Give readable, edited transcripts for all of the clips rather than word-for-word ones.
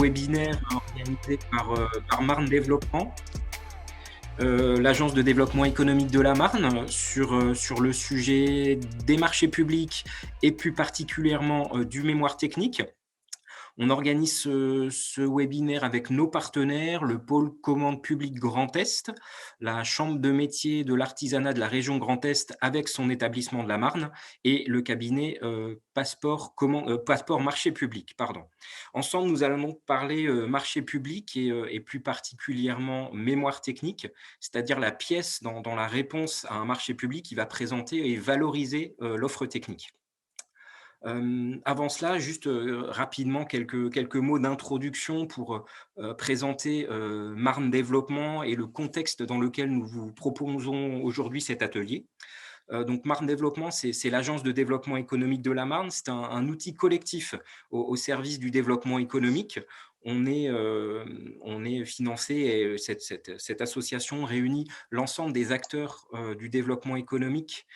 webinaire organisé par Marne Développement, l'agence de développement économique de la Marne, sur le sujet des marchés publics et plus particulièrement du mémoire technique. On organise ce webinaire avec nos partenaires, le pôle commande publique Grand Est, la chambre de métier de l'artisanat de la région Grand Est avec son établissement de la Marne et le cabinet Passeport marché public. Pardon. Ensemble, nous allons donc parler marché public et plus particulièrement mémoire technique, c'est-à-dire la pièce dans la réponse à un marché public qui va présenter et valoriser l'offre technique. Avant cela, juste rapidement quelques mots d'introduction pour présenter Marne Développement et le contexte dans lequel nous vous proposons aujourd'hui cet atelier. Donc Marne Développement, c'est l'agence de développement économique de la Marne. C'est un outil collectif au service du développement économique. On est financé et cette association réunit l'ensemble des acteurs du développement économique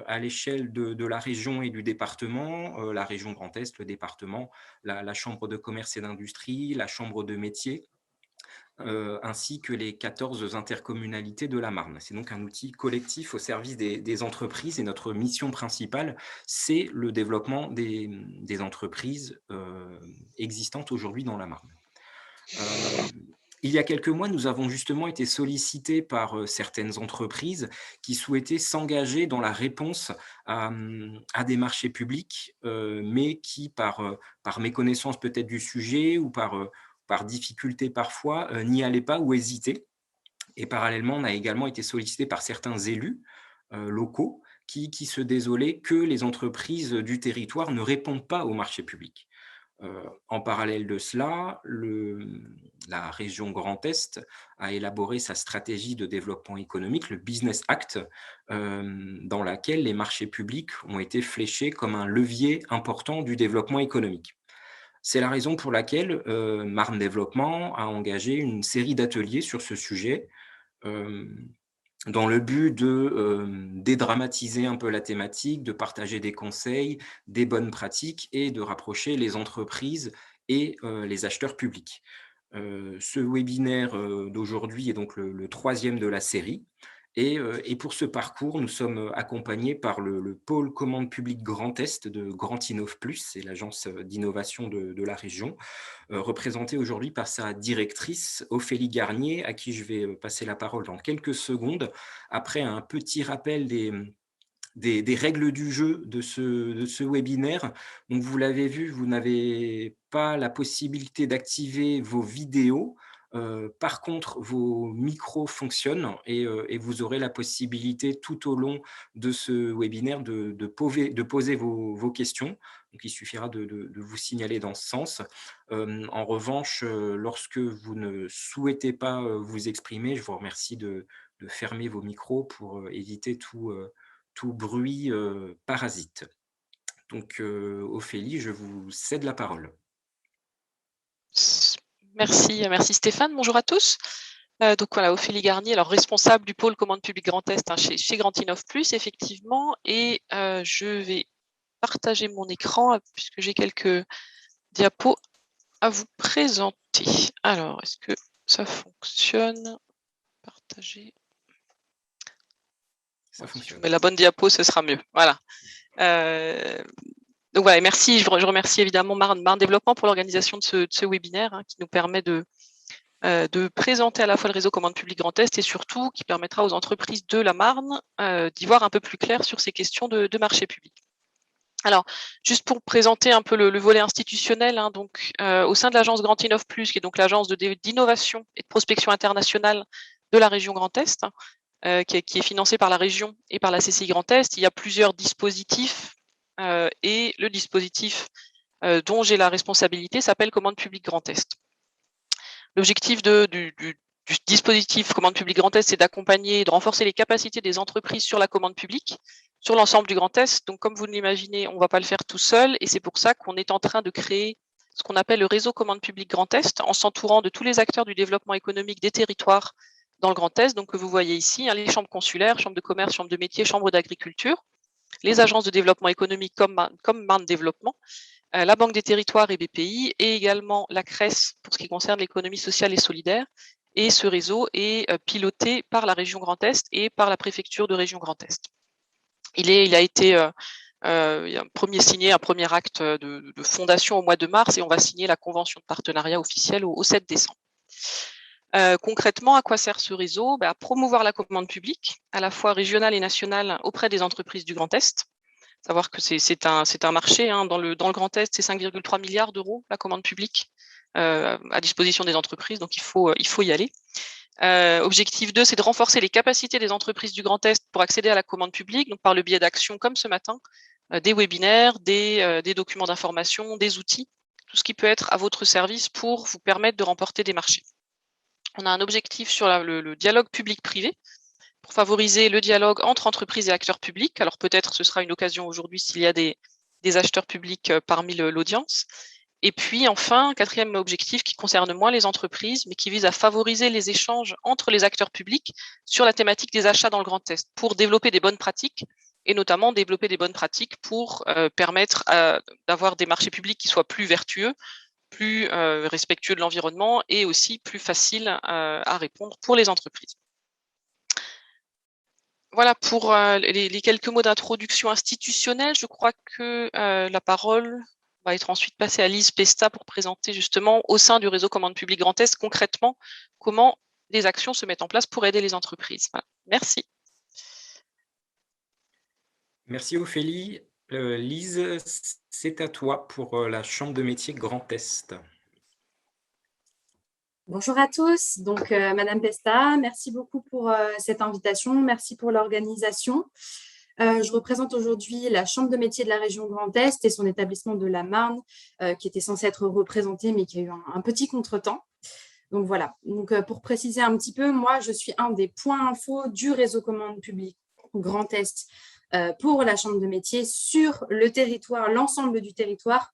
à l'échelle de la région et du département, la région Grand Est, le département, la chambre de commerce et d'industrie, la chambre de métiers, ainsi que les 14 intercommunalités de la Marne. C'est donc un outil collectif au service des entreprises et notre mission principale, c'est le développement des entreprises existantes aujourd'hui dans la Marne. Il y a quelques mois, nous avons justement été sollicités par certaines entreprises qui souhaitaient s'engager dans la réponse à des marchés publics, mais qui, par méconnaissance peut-être du sujet ou par difficulté parfois, n'y allaient pas ou hésitaient. Et parallèlement, on a également été sollicité par certains élus locaux qui se désolaient que les entreprises du territoire ne répondent pas aux marchés publics. En parallèle de cela, la région Grand Est a élaboré sa stratégie de développement économique, le Business Act, dans laquelle les marchés publics ont été fléchés comme un levier important du développement économique. C'est la raison pour laquelle Marne Développement a engagé une série d'ateliers sur ce sujet, dans le but de dédramatiser un peu la thématique, de partager des conseils, des bonnes pratiques et de rapprocher les entreprises et les acheteurs publics. Ce webinaire d'aujourd'hui est donc le troisième de la série. Et pour ce parcours, nous sommes accompagnés par le pôle commande publique Grand Est de Grand Innov Plus, c'est l'agence d'innovation de la région, représentée aujourd'hui par sa directrice Ophélie Garnier, à qui je vais passer la parole dans quelques secondes, après un petit rappel des règles du jeu de ce webinaire. Donc, vous l'avez vu, vous n'avez pas la possibilité d'activer vos vidéos. Par contre, vos micros fonctionnent et vous aurez la possibilité tout au long de ce webinaire de poser vos questions. Donc, il suffira de vous signaler dans ce sens. En revanche, lorsque vous ne souhaitez pas vous exprimer, je vous remercie de fermer vos micros pour éviter tout bruit parasite. Donc, Ophélie, je vous cède la parole. Merci Stéphane, bonjour à tous. Donc voilà, Ophélie Garnier, alors responsable du pôle commande publique Grand Est chez Grand Innov Plus, effectivement, et je vais partager mon écran puisque j'ai quelques diapos à vous présenter. Alors, est-ce que ça fonctionne? Partager. Ça fonctionne. Si je mets la bonne diapo, ce sera mieux. Voilà. Donc voilà, merci. Je remercie évidemment Marne Développement pour l'organisation de ce webinaire qui nous permet de présenter à la fois le réseau commande publique Grand Est et surtout qui permettra aux entreprises de la Marne d'y voir un peu plus clair sur ces questions de marché public. Alors, juste pour présenter un peu le volet institutionnel, donc au sein de l'agence Grand Innov Plus, qui est donc l'agence d'innovation et de prospection internationale de la région Grand Est, qui est financée par la région et par la CCI Grand Est, il y a plusieurs dispositifs et le dispositif dont j'ai la responsabilité s'appelle Commande publique Grand Est. L'objectif du dispositif Commande publique Grand Est, c'est d'accompagner et de renforcer les capacités des entreprises sur la commande publique, sur l'ensemble du Grand Est. Donc, comme vous l'imaginez, on ne va pas le faire tout seul et c'est pour ça qu'on est en train de créer ce qu'on appelle le réseau commande publique Grand Est, en s'entourant de tous les acteurs du développement économique des territoires dans le Grand Est, donc que vous voyez ici, les chambres consulaires, chambres de commerce, chambres de métiers, chambres d'agriculture, les agences de développement économique comme Marne Développement, la Banque des Territoires et BPI, et également la CRES pour ce qui concerne l'économie sociale et solidaire. Et ce réseau est piloté par la région Grand Est et par la préfecture de région Grand Est. Il a été un premier acte de fondation au mois de mars, et on va signer la convention de partenariat officielle au 7 décembre. Concrètement, à quoi sert ce réseau? À promouvoir la commande publique, à la fois régionale et nationale, auprès des entreprises du Grand Est. Savoir que c'est un marché, hein, dans le Grand Est, c'est 5,3 milliards d'euros la commande publique à disposition des entreprises, donc il faut y aller. Objectif 2, c'est de renforcer les capacités des entreprises du Grand Est pour accéder à la commande publique, donc par le biais d'actions comme ce matin, des webinaires, des documents d'information, des outils, tout ce qui peut être à votre service pour vous permettre de remporter des marchés. On a un objectif sur le dialogue public-privé pour favoriser le dialogue entre entreprises et acteurs publics. Alors peut-être ce sera une occasion aujourd'hui s'il y a des acheteurs publics parmi l'audience. Et puis enfin, quatrième objectif qui concerne moins les entreprises, mais qui vise à favoriser les échanges entre les acteurs publics sur la thématique des achats dans le Grand Est, pour développer des bonnes pratiques, et notamment développer des bonnes pratiques pour permettre d'avoir des marchés publics qui soient plus vertueux, plus respectueux de l'environnement, et aussi plus faciles à répondre pour les entreprises. Voilà pour les quelques mots d'introduction institutionnelle. Je crois que la parole va être ensuite passée à Lise Pesta pour présenter justement au sein du réseau Commande Publique Grand Est concrètement comment les actions se mettent en place pour aider les entreprises. Voilà. Merci. Merci Ophélie. Lise, c'est à toi pour la Chambre de métiers Grand Est. Bonjour à tous. Donc, Madame Pesta, merci beaucoup pour cette invitation. Merci pour l'organisation. Je représente aujourd'hui la Chambre de métiers de la région Grand Est et son établissement de la Marne, qui était censé être représenté, mais qui a eu un petit contretemps. Donc, voilà. Donc, pour préciser un petit peu, moi, je suis un des points info du réseau commande publique Grand Est pour la Chambre de métiers sur le territoire, l'ensemble du territoire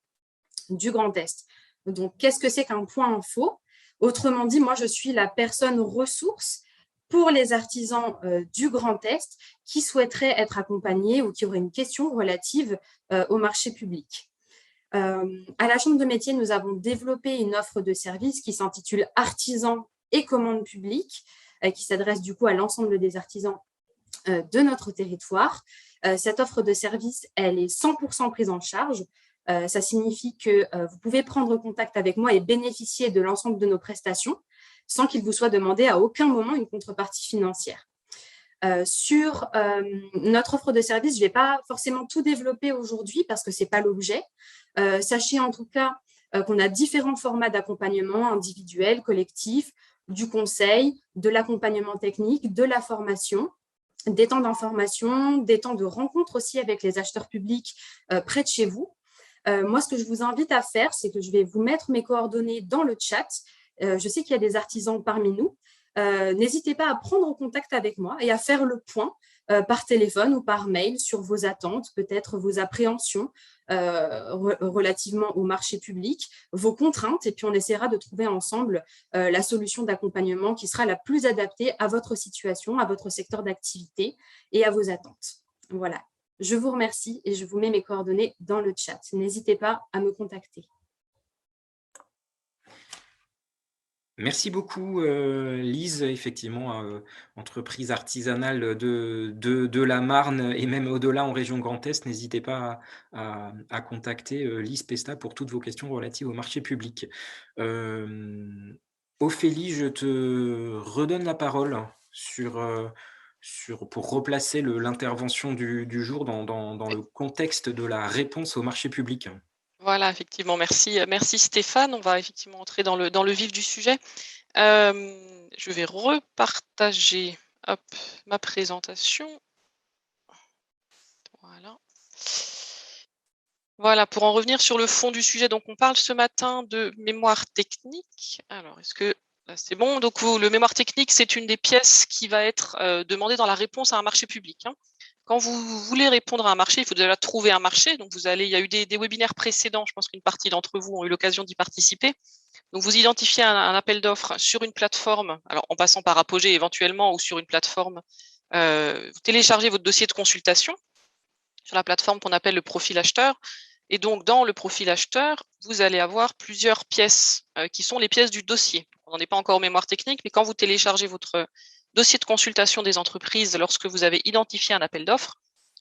du Grand Est. Donc, qu'est-ce que c'est qu'un point info? Autrement dit, moi, je suis la personne ressource pour les artisans du Grand Est qui souhaiteraient être accompagnés ou qui auraient une question relative au marché public. À la Chambre de métiers, nous avons développé une offre de service qui s'intitule Artisans et commandes publiques, qui s'adresse du coup à l'ensemble des artisans de notre territoire. Cette offre de service, elle est 100% prise en charge. Ça signifie que vous pouvez prendre contact avec moi et bénéficier de l'ensemble de nos prestations sans qu'il vous soit demandé à aucun moment une contrepartie financière. Sur notre offre de service, je ne vais pas forcément tout développer aujourd'hui parce que ce n'est pas l'objet. Sachez en tout cas qu'on a différents formats d'accompagnement individuel, collectif, du conseil, de l'accompagnement technique, de la formation, des temps d'information, des temps de rencontre aussi avec les acheteurs publics près de chez vous. Moi, ce que je vous invite à faire, c'est que je vais vous mettre mes coordonnées dans le chat. Je sais qu'il y a des artisans parmi nous. N'hésitez pas à prendre contact avec moi et à faire le point par téléphone ou par mail sur vos attentes, peut-être vos appréhensions relativement au marché public, vos contraintes, et puis on essaiera de trouver ensemble la solution d'accompagnement qui sera la plus adaptée à votre situation, à votre secteur d'activité et à vos attentes. Voilà. Je vous remercie et je vous mets mes coordonnées dans le chat. N'hésitez pas à me contacter. Merci beaucoup, Lise. Effectivement, entreprise artisanale de la Marne et même au-delà en région Grand Est, n'hésitez pas à contacter Lise Pesta pour toutes vos questions relatives au marché public. Ophélie, je te redonne la parole pour replacer l'intervention du jour dans le contexte de la réponse au marché public. Voilà, effectivement, merci Stéphane. On va effectivement entrer dans le vif du sujet. Je vais repartager ma présentation. Voilà, pour en revenir sur le fond du sujet. Donc, on parle ce matin de mémoire technique. Alors, est-ce que là, c'est bon? Donc, le mémoire technique, c'est une des pièces qui va être demandée dans la réponse à un marché public. Quand vous voulez répondre à un marché, il faut déjà trouver un marché. Donc, il y a eu des webinaires précédents. Je pense qu'une partie d'entre vous ont eu l'occasion d'y participer. Donc, vous identifiez un appel d'offres sur une plateforme, alors en passant par Apogée éventuellement ou sur une plateforme. Vous téléchargez votre dossier de consultation sur la plateforme qu'on appelle le profil acheteur. Et donc, dans le profil acheteur, vous allez avoir plusieurs pièces qui sont les pièces du dossier. On n'en est pas encore aux mémoires techniques, mais quand vous téléchargez votre dossier de consultation des entreprises lorsque vous avez identifié un appel d'offres,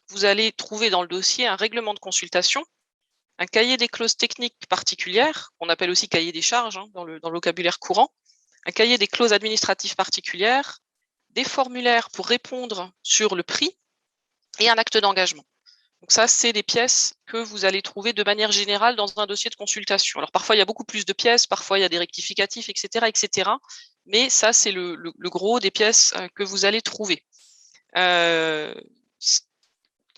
vous allez trouver dans le dossier un règlement de consultation, un cahier des clauses techniques particulières, qu'on appelle aussi cahier des charges dans le vocabulaire courant, un cahier des clauses administratives particulières, des formulaires pour répondre sur le prix et un acte d'engagement. Donc ça, c'est des pièces que vous allez trouver de manière générale dans un dossier de consultation. Alors parfois, il y a beaucoup plus de pièces, parfois il y a des rectificatifs, etc., etc. Mais ça, c'est le gros des pièces que vous allez trouver. Ce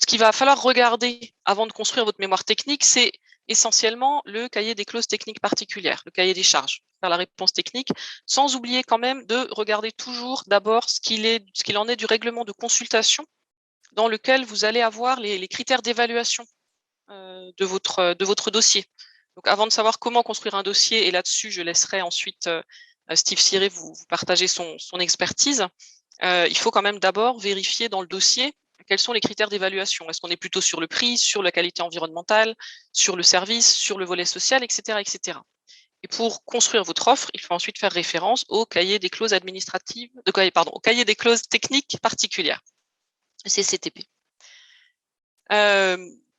qu'il va falloir regarder avant de construire votre mémoire technique, c'est essentiellement le cahier des clauses techniques particulières, le cahier des charges, faire la réponse technique, sans oublier quand même de regarder toujours d'abord ce qu'il en est du règlement de consultation dans lequel vous allez avoir les critères d'évaluation de votre dossier. Donc, avant de savoir comment construire un dossier, et là-dessus, je laisserai ensuite Steve Ciré vous partager son expertise, il faut quand même d'abord vérifier dans le dossier quels sont les critères d'évaluation. Est-ce qu'on est plutôt sur le prix, sur la qualité environnementale, sur le service, sur le volet social, etc., etc. Et pour construire votre offre, il faut ensuite faire référence au cahier des clauses administratives, au cahier des clauses techniques particulières, CCTP.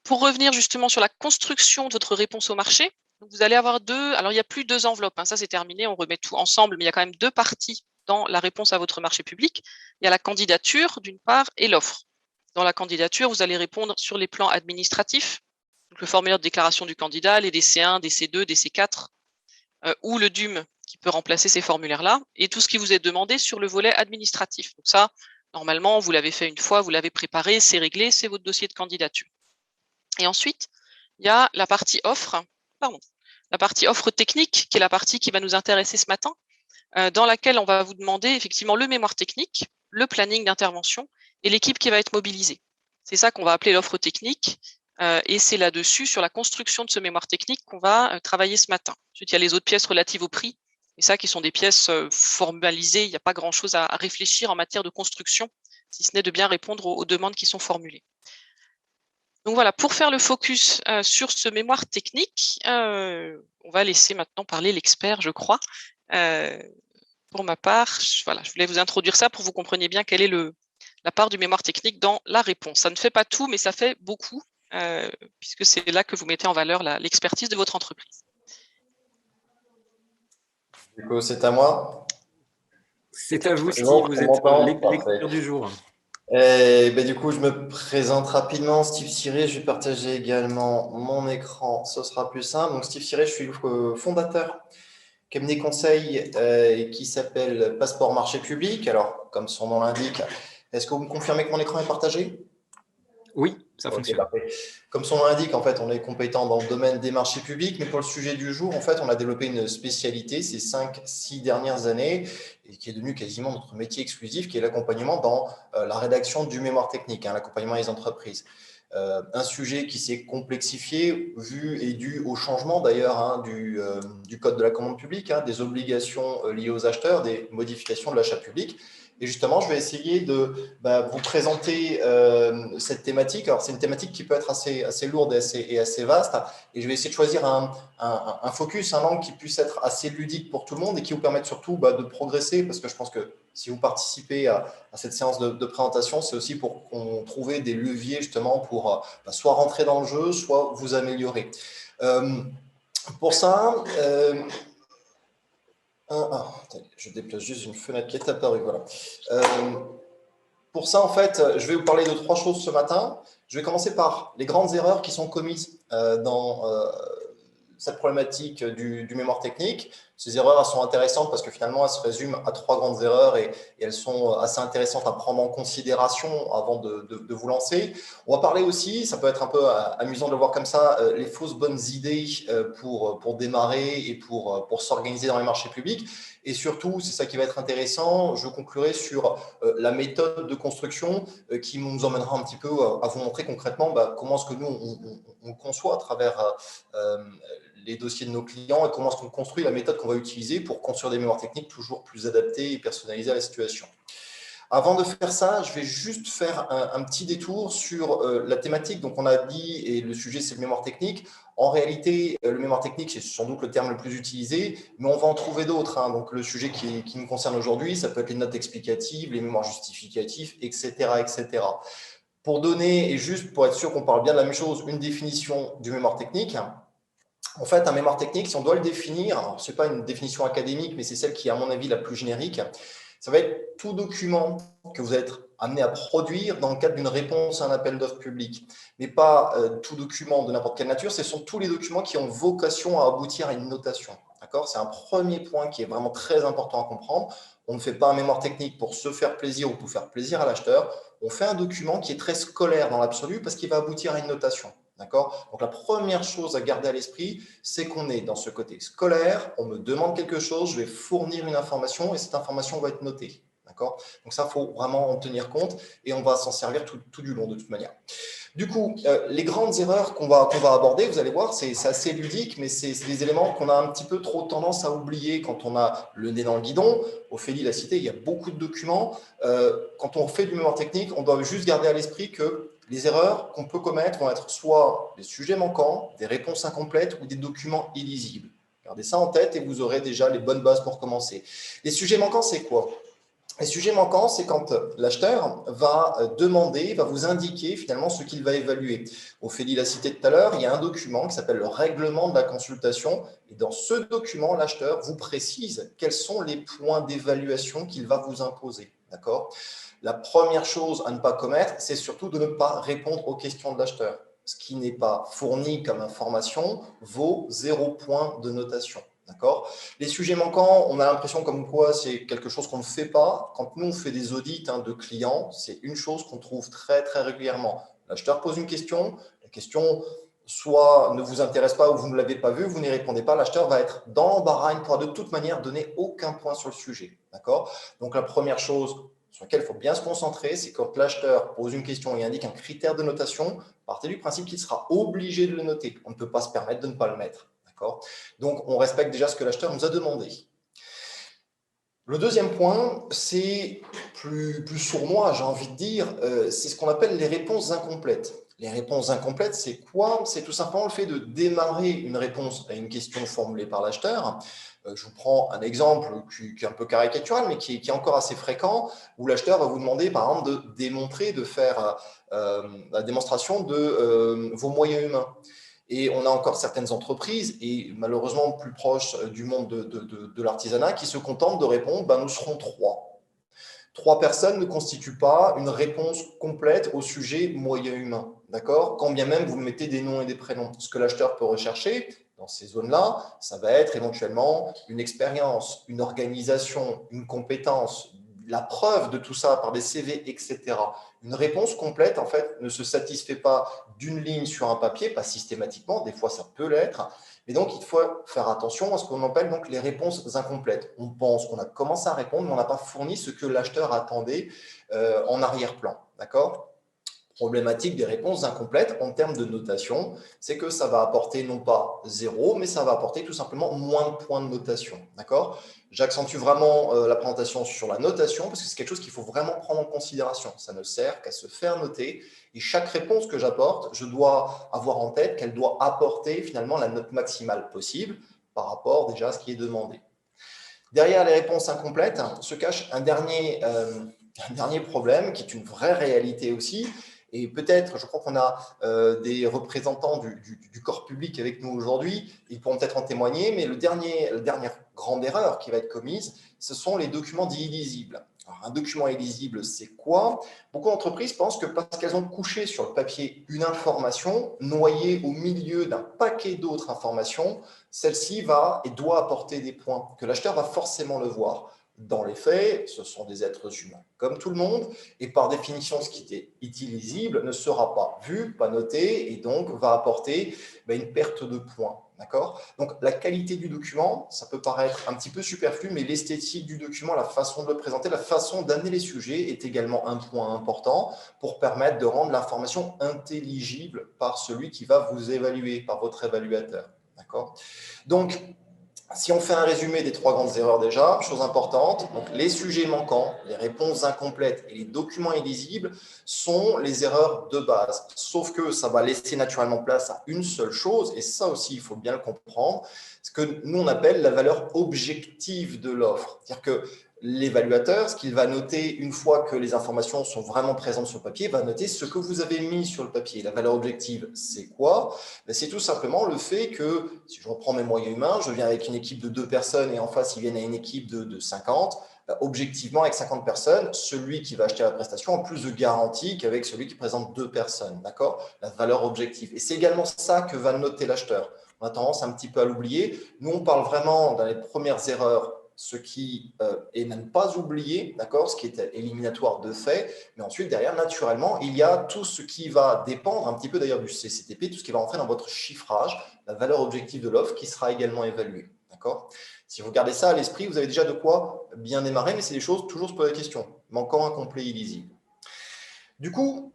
Pour revenir justement sur la construction de votre réponse au marché, vous allez avoir alors il n'y a plus 2 enveloppes, ça c'est terminé, on remet tout ensemble, mais il y a quand même 2 parties dans la réponse à votre marché public. Il y a la candidature d'une part et l'offre. Dans la candidature, vous allez répondre sur les plans administratifs, donc le formulaire de déclaration du candidat, les DC1, DC2, DC4, ou le DUM qui peut remplacer ces formulaires-là, et tout ce qui vous est demandé sur le volet administratif. Donc ça, normalement, vous l'avez fait une fois, vous l'avez préparé, c'est réglé, c'est votre dossier de candidature. Et ensuite, il y a la partie offre, la partie offre technique, qui est la partie qui va nous intéresser ce matin, dans laquelle on va vous demander effectivement le mémoire technique, le planning d'intervention et l'équipe qui va être mobilisée. C'est ça qu'on va appeler l'offre technique, et c'est là-dessus, sur la construction de ce mémoire technique, qu'on va travailler ce matin. Ensuite, il y a les autres pièces relatives au prix, et ça qui sont des pièces formalisées, il n'y a pas grand-chose à réfléchir en matière de construction, si ce n'est de bien répondre aux demandes qui sont formulées. Donc voilà, pour faire le focus sur ce mémoire technique, on va laisser maintenant parler l'expert, je crois. Pour ma part, je voulais vous introduire ça pour que vous compreniez bien quelle est la part du mémoire technique dans la réponse. Ça ne fait pas tout, mais ça fait beaucoup, puisque c'est là que vous mettez en valeur l'expertise de votre entreprise. Du coup, c'est à moi. C'est à vous, Steve, vous êtes l'expert du jour. Du coup, je me présente rapidement. Steve Ciré, je vais partager également mon écran, ce sera plus simple. Donc, Steve Ciré, je suis le fondateur cabinet conseil qui s'appelle Passeport Marché Public. Alors, comme son nom l'indique, est-ce que vous me confirmez que mon écran est partagé? Oui, ça fonctionne. Parfait. Comme son nom l'indique, en fait, on est compétent dans le domaine des marchés publics, mais pour le sujet du jour, en fait, on a développé une spécialité ces 5-6 dernières années et qui est devenue quasiment notre métier exclusif, qui est l'accompagnement dans la rédaction du mémoire technique, l'accompagnement des entreprises. Un sujet qui s'est complexifié, vu et dû au changement d'ailleurs du code de la commande publique, des obligations liées aux acheteurs, des modifications de l'achat public. Et justement, je vais essayer de vous présenter cette thématique. Alors, c'est une thématique qui peut être assez lourde et assez vaste. Et je vais essayer de choisir un focus, un angle qui puisse être assez ludique pour tout le monde et qui vous permette surtout de progresser. Parce que je pense que si vous participez à cette séance de présentation, c'est aussi pour qu'on trouve des leviers justement pour soit rentrer dans le jeu, soit vous améliorer. Pour ça… je déplace juste une fenêtre qui est apparue. Voilà. Pour ça, en fait, je vais vous parler de 3 choses ce matin. Je vais commencer par les grandes erreurs qui sont commises dans cette problématique du mémoire technique. Ces erreurs, elles sont intéressantes parce que finalement, elles se résument à 3 grandes erreurs et elles sont assez intéressantes à prendre en considération avant de vous lancer. On va parler aussi, ça peut être un peu amusant de le voir comme ça, les fausses bonnes idées pour démarrer et pour s'organiser dans les marchés publics. Et surtout, c'est ça qui va être intéressant, je conclurai sur la méthode de construction qui nous emmènera un petit peu à vous montrer concrètement comment est-ce que nous, on conçoit à travers les dossiers de nos clients et comment est-ce qu'on construit la méthode qu'on va utiliser pour construire des mémoires techniques toujours plus adaptées et personnalisées à la situation. Avant de faire ça, je vais juste faire un petit détour sur la thématique. Donc, on a dit, et le sujet, c'est le mémoire technique. En réalité, le mémoire technique, c'est sans doute le terme le plus utilisé, mais on va en trouver d'autres. Hein. Donc, le sujet qui nous concerne aujourd'hui, ça peut être les notes explicatives, les mémoires justificatives, etc., etc. Pour donner, et juste pour être sûr qu'on parle bien de la même chose, une définition du mémoire technique. En fait, un mémoire technique, si on doit le définir, ce n'est pas une définition académique, mais c'est celle qui est, à mon avis, la plus générique, ça va être tout document que vous êtes amené à produire dans le cadre d'une réponse à un appel d'offres public. Mais pas tout document de n'importe quelle nature, ce sont tous les documents qui ont vocation à aboutir à une notation. C'est un premier point qui est vraiment très important à comprendre. On ne fait pas un mémoire technique pour se faire plaisir ou pour faire plaisir à l'acheteur. On fait un document qui est très scolaire dans l'absolu parce qu'il va aboutir à une notation. Donc, la première chose à garder à l'esprit, c'est qu'on est dans ce côté scolaire, on me demande quelque chose, je vais fournir une information et cette information va être notée. Donc, ça, il faut vraiment en tenir compte et on va s'en servir tout du long de toute manière. Du coup, les grandes erreurs qu'on va aborder, vous allez voir, c'est assez ludique, mais c'est des éléments qu'on a un petit peu trop tendance à oublier quand on a le nez dans le guidon. Ophélie l'a cité, il y a beaucoup de documents. Quand on fait du mémoire technique, on doit juste garder à l'esprit que les erreurs qu'on peut commettre vont être soit des sujets manquants, des réponses incomplètes ou des documents illisibles. Gardez ça en tête et vous aurez déjà les bonnes bases pour commencer. Les sujets manquants, c'est quoi ? Les sujets manquants, c'est quand l'acheteur va demander, va vous indiquer finalement ce qu'il va évaluer. Ophélie l'a cité tout à l'heure, il y a un document qui s'appelle le règlement de la consultation. Et dans ce document, l'acheteur vous précise quels sont les points d'évaluation qu'il va vous imposer. La première chose à ne pas commettre, c'est surtout de ne pas répondre aux questions de l'acheteur. Ce qui n'est pas fourni comme information vaut 0 point de notation. Les sujets manquants, on a l'impression comme quoi c'est quelque chose qu'on ne fait pas. Quand nous, on fait des audits de clients, c'est une chose qu'on trouve très, très régulièrement. L'acheteur pose une question, la question soit ne vous intéresse pas ou vous ne l'avez pas vue, vous n'y répondez pas, l'acheteur va être dans l'embarras, il ne pourra de toute manière donner aucun point sur le sujet. Donc, la première chose sur laquelle il faut bien se concentrer, c'est quand l'acheteur pose une question et indique un critère de notation, partez du principe qu'il sera obligé de le noter. On ne peut pas se permettre de ne pas le mettre. Donc, on respecte déjà ce que l'acheteur nous a demandé. Le deuxième point, c'est plus sournois, j'ai envie de dire, c'est ce qu'on appelle les réponses incomplètes. Les réponses incomplètes, c'est quoi? C'est tout simplement le fait de démarrer une réponse à une question formulée par l'acheteur. Je vous prends un exemple qui est un peu caricatural, mais qui est encore assez fréquent, où l'acheteur va vous demander, par exemple, de démontrer, de faire la démonstration de vos moyens humains. Et on a encore certaines entreprises, et malheureusement plus proches du monde de l'artisanat, qui se contentent de répondre nous serons 3. 3 personnes ne constituent pas une réponse complète au sujet moyen humain. Quand bien même vous mettez des noms et des prénoms. Ce que l'acheteur peut rechercher dans ces zones-là, ça va être éventuellement une expérience, une organisation, une compétence, la preuve de tout ça par des CV, etc. Une réponse complète, en fait, ne se satisfait pas d'une ligne sur un papier, pas systématiquement, des fois ça peut l'être, mais donc il faut faire attention à ce qu'on appelle donc les réponses incomplètes. On pense qu'on a commencé à répondre, mais on n'a pas fourni ce que l'acheteur attendait en arrière-plan. Problématique des réponses incomplètes en termes de notation, c'est que ça va apporter non pas 0, mais ça va apporter tout simplement moins de points de notation. J'accentue vraiment la présentation sur la notation parce que c'est quelque chose qu'il faut vraiment prendre en considération. Ça ne sert qu'à se faire noter et chaque réponse que j'apporte, je dois avoir en tête qu'elle doit apporter finalement la note maximale possible par rapport déjà à ce qui est demandé. Derrière les réponses incomplètes se cache un dernier problème qui est une vraie réalité aussi. Et peut-être, je crois qu'on a des représentants du corps public avec nous aujourd'hui, ils pourront peut-être en témoigner, mais la dernière grande erreur qui va être commise, ce sont les documents dits illisibles. Alors, un document illisible, c'est quoi? Beaucoup d'entreprises pensent que parce qu'elles ont couché sur le papier une information noyée au milieu d'un paquet d'autres informations, celle-ci va et doit apporter des points, que l'acheteur va forcément le voir. Dans les faits, ce sont des êtres humains comme tout le monde et par définition, ce qui est illisible ne sera pas vu, pas noté et donc va apporter une perte de points. Donc, la qualité du document, ça peut paraître un petit peu superflu, mais l'esthétique du document, la façon de le présenter, la façon d'amener les sujets est également un point important pour permettre de rendre l'information intelligible par celui qui va vous évaluer, par votre évaluateur. Donc, Si on fait un résumé des 3 grandes erreurs déjà, chose importante, donc les sujets manquants, les réponses incomplètes et les documents illisibles sont les erreurs de base. Sauf que ça va laisser naturellement place à une seule chose, et ça aussi, il faut bien le comprendre, ce que nous on appelle la valeur objective de l'offre. C'est-à-dire que l'évaluateur, ce qu'il va noter une fois que les informations sont vraiment présentes sur le papier, va noter ce que vous avez mis sur le papier. La valeur objective, c'est quoi? C'est tout simplement le fait que, si je reprends mes moyens humains, je viens avec une équipe de 2 personnes et en face, ils viennent à une équipe de 50. Objectivement, avec 50 personnes, celui qui va acheter la prestation a plus de garantie qu'avec celui qui présente 2 personnes. D'accord? La valeur objective. Et c'est également ça que va noter l'acheteur. On a tendance un petit peu à l'oublier. Nous, on parle vraiment dans les premières erreurs, ce qui est même pas oublié, d'accord, ce qui est éliminatoire de fait, mais ensuite derrière, naturellement, il y a tout ce qui va dépendre un petit peu d'ailleurs du CCTP, tout ce qui va entrer dans votre chiffrage, la valeur objective de l'offre qui sera également évaluée, d'accord. Si vous gardez ça à l'esprit, vous avez déjà de quoi bien démarrer, mais c'est des choses, toujours se poser la question, manquant, incomplet, illisible. Du coup,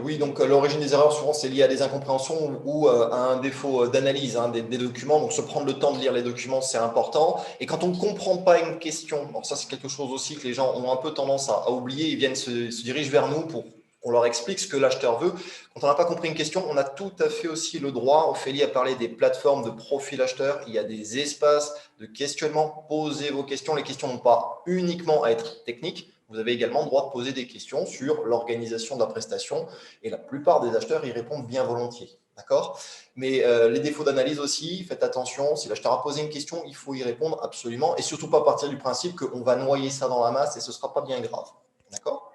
oui, donc l'origine des erreurs, souvent, c'est lié à des incompréhensions ou à un défaut d'analyse des documents. Donc, se prendre le temps de lire les documents, c'est important. Et quand on ne comprend pas une question, alors ça, c'est quelque chose aussi que les gens ont un peu tendance à oublier. Ils viennent se dirigent vers nous pour qu'on leur explique ce que l'acheteur veut. Quand on n'a pas compris une question, on a tout à fait aussi le droit. Ophélie a parlé des plateformes de profil acheteur. Il y a des espaces de questionnement. Posez vos questions. Les questions n'ont pas uniquement à être techniques. Vous avez également le droit de poser des questions sur l'organisation de la prestation et la plupart des acheteurs y répondent bien volontiers. D'accord? Mais les défauts d'analyse aussi, faites attention. Si l'acheteur a posé une question, il faut y répondre absolument et surtout pas partir du principe qu'on va noyer ça dans la masse et ce ne sera pas bien grave. D'accord?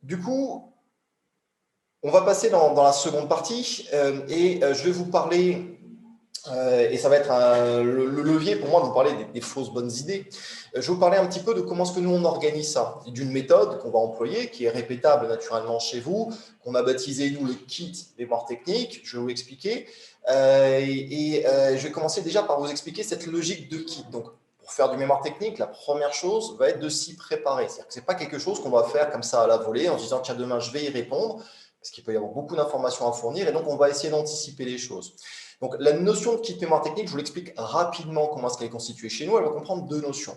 Du coup, on va passer dans la seconde partie et je vais vous parler. Et ça va être le levier pour moi de vous parler des fausses bonnes idées. Je vais vous parler un petit peu de comment est-ce que nous on organise ça, d'une méthode qu'on va employer, qui est répétable naturellement chez vous, qu'on a baptisé nous le kit mémoire technique. Je vais vous l'expliquer. Je vais commencer déjà par vous expliquer cette logique de kit. Donc, pour faire du mémoire technique, la première chose va être de s'y préparer. C'est-à-dire que ce n'est pas quelque chose qu'on va faire comme ça à la volée en se disant tiens, demain je vais y répondre, parce qu'il peut y avoir beaucoup d'informations à fournir et donc on va essayer d'anticiper les choses. Donc, la notion de kit mémoire technique, je vous l'explique rapidement comment est-ce qu'elle est constituée chez nous. Elle va comprendre 2 notions.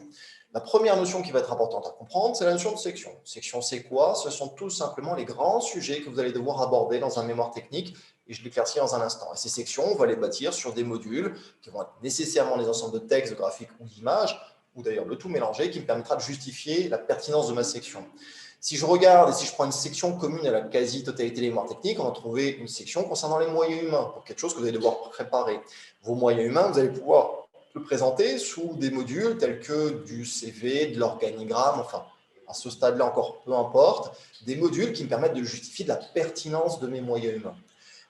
La première notion qui va être importante à comprendre, c'est la notion de section. Section, c'est quoi? Ce sont tout simplement les grands sujets que vous allez devoir aborder dans un mémoire technique et je l'éclaircis dans un instant. Et ces sections, on va les bâtir sur des modules qui vont être nécessairement des ensembles de textes, de graphiques ou d'images, ou d'ailleurs le tout mélangé, qui me permettra de justifier la pertinence de ma section. Si je regarde et si je prends une section commune à la quasi-totalité des mémoires techniques, on va trouver une section concernant les moyens humains, pour quelque chose que vous allez devoir préparer. Vos moyens humains, vous allez pouvoir le présenter sous des modules tels que du CV, de l'organigramme, enfin, à ce stade-là encore, peu importe, des modules qui me permettent de justifier de la pertinence de mes moyens humains.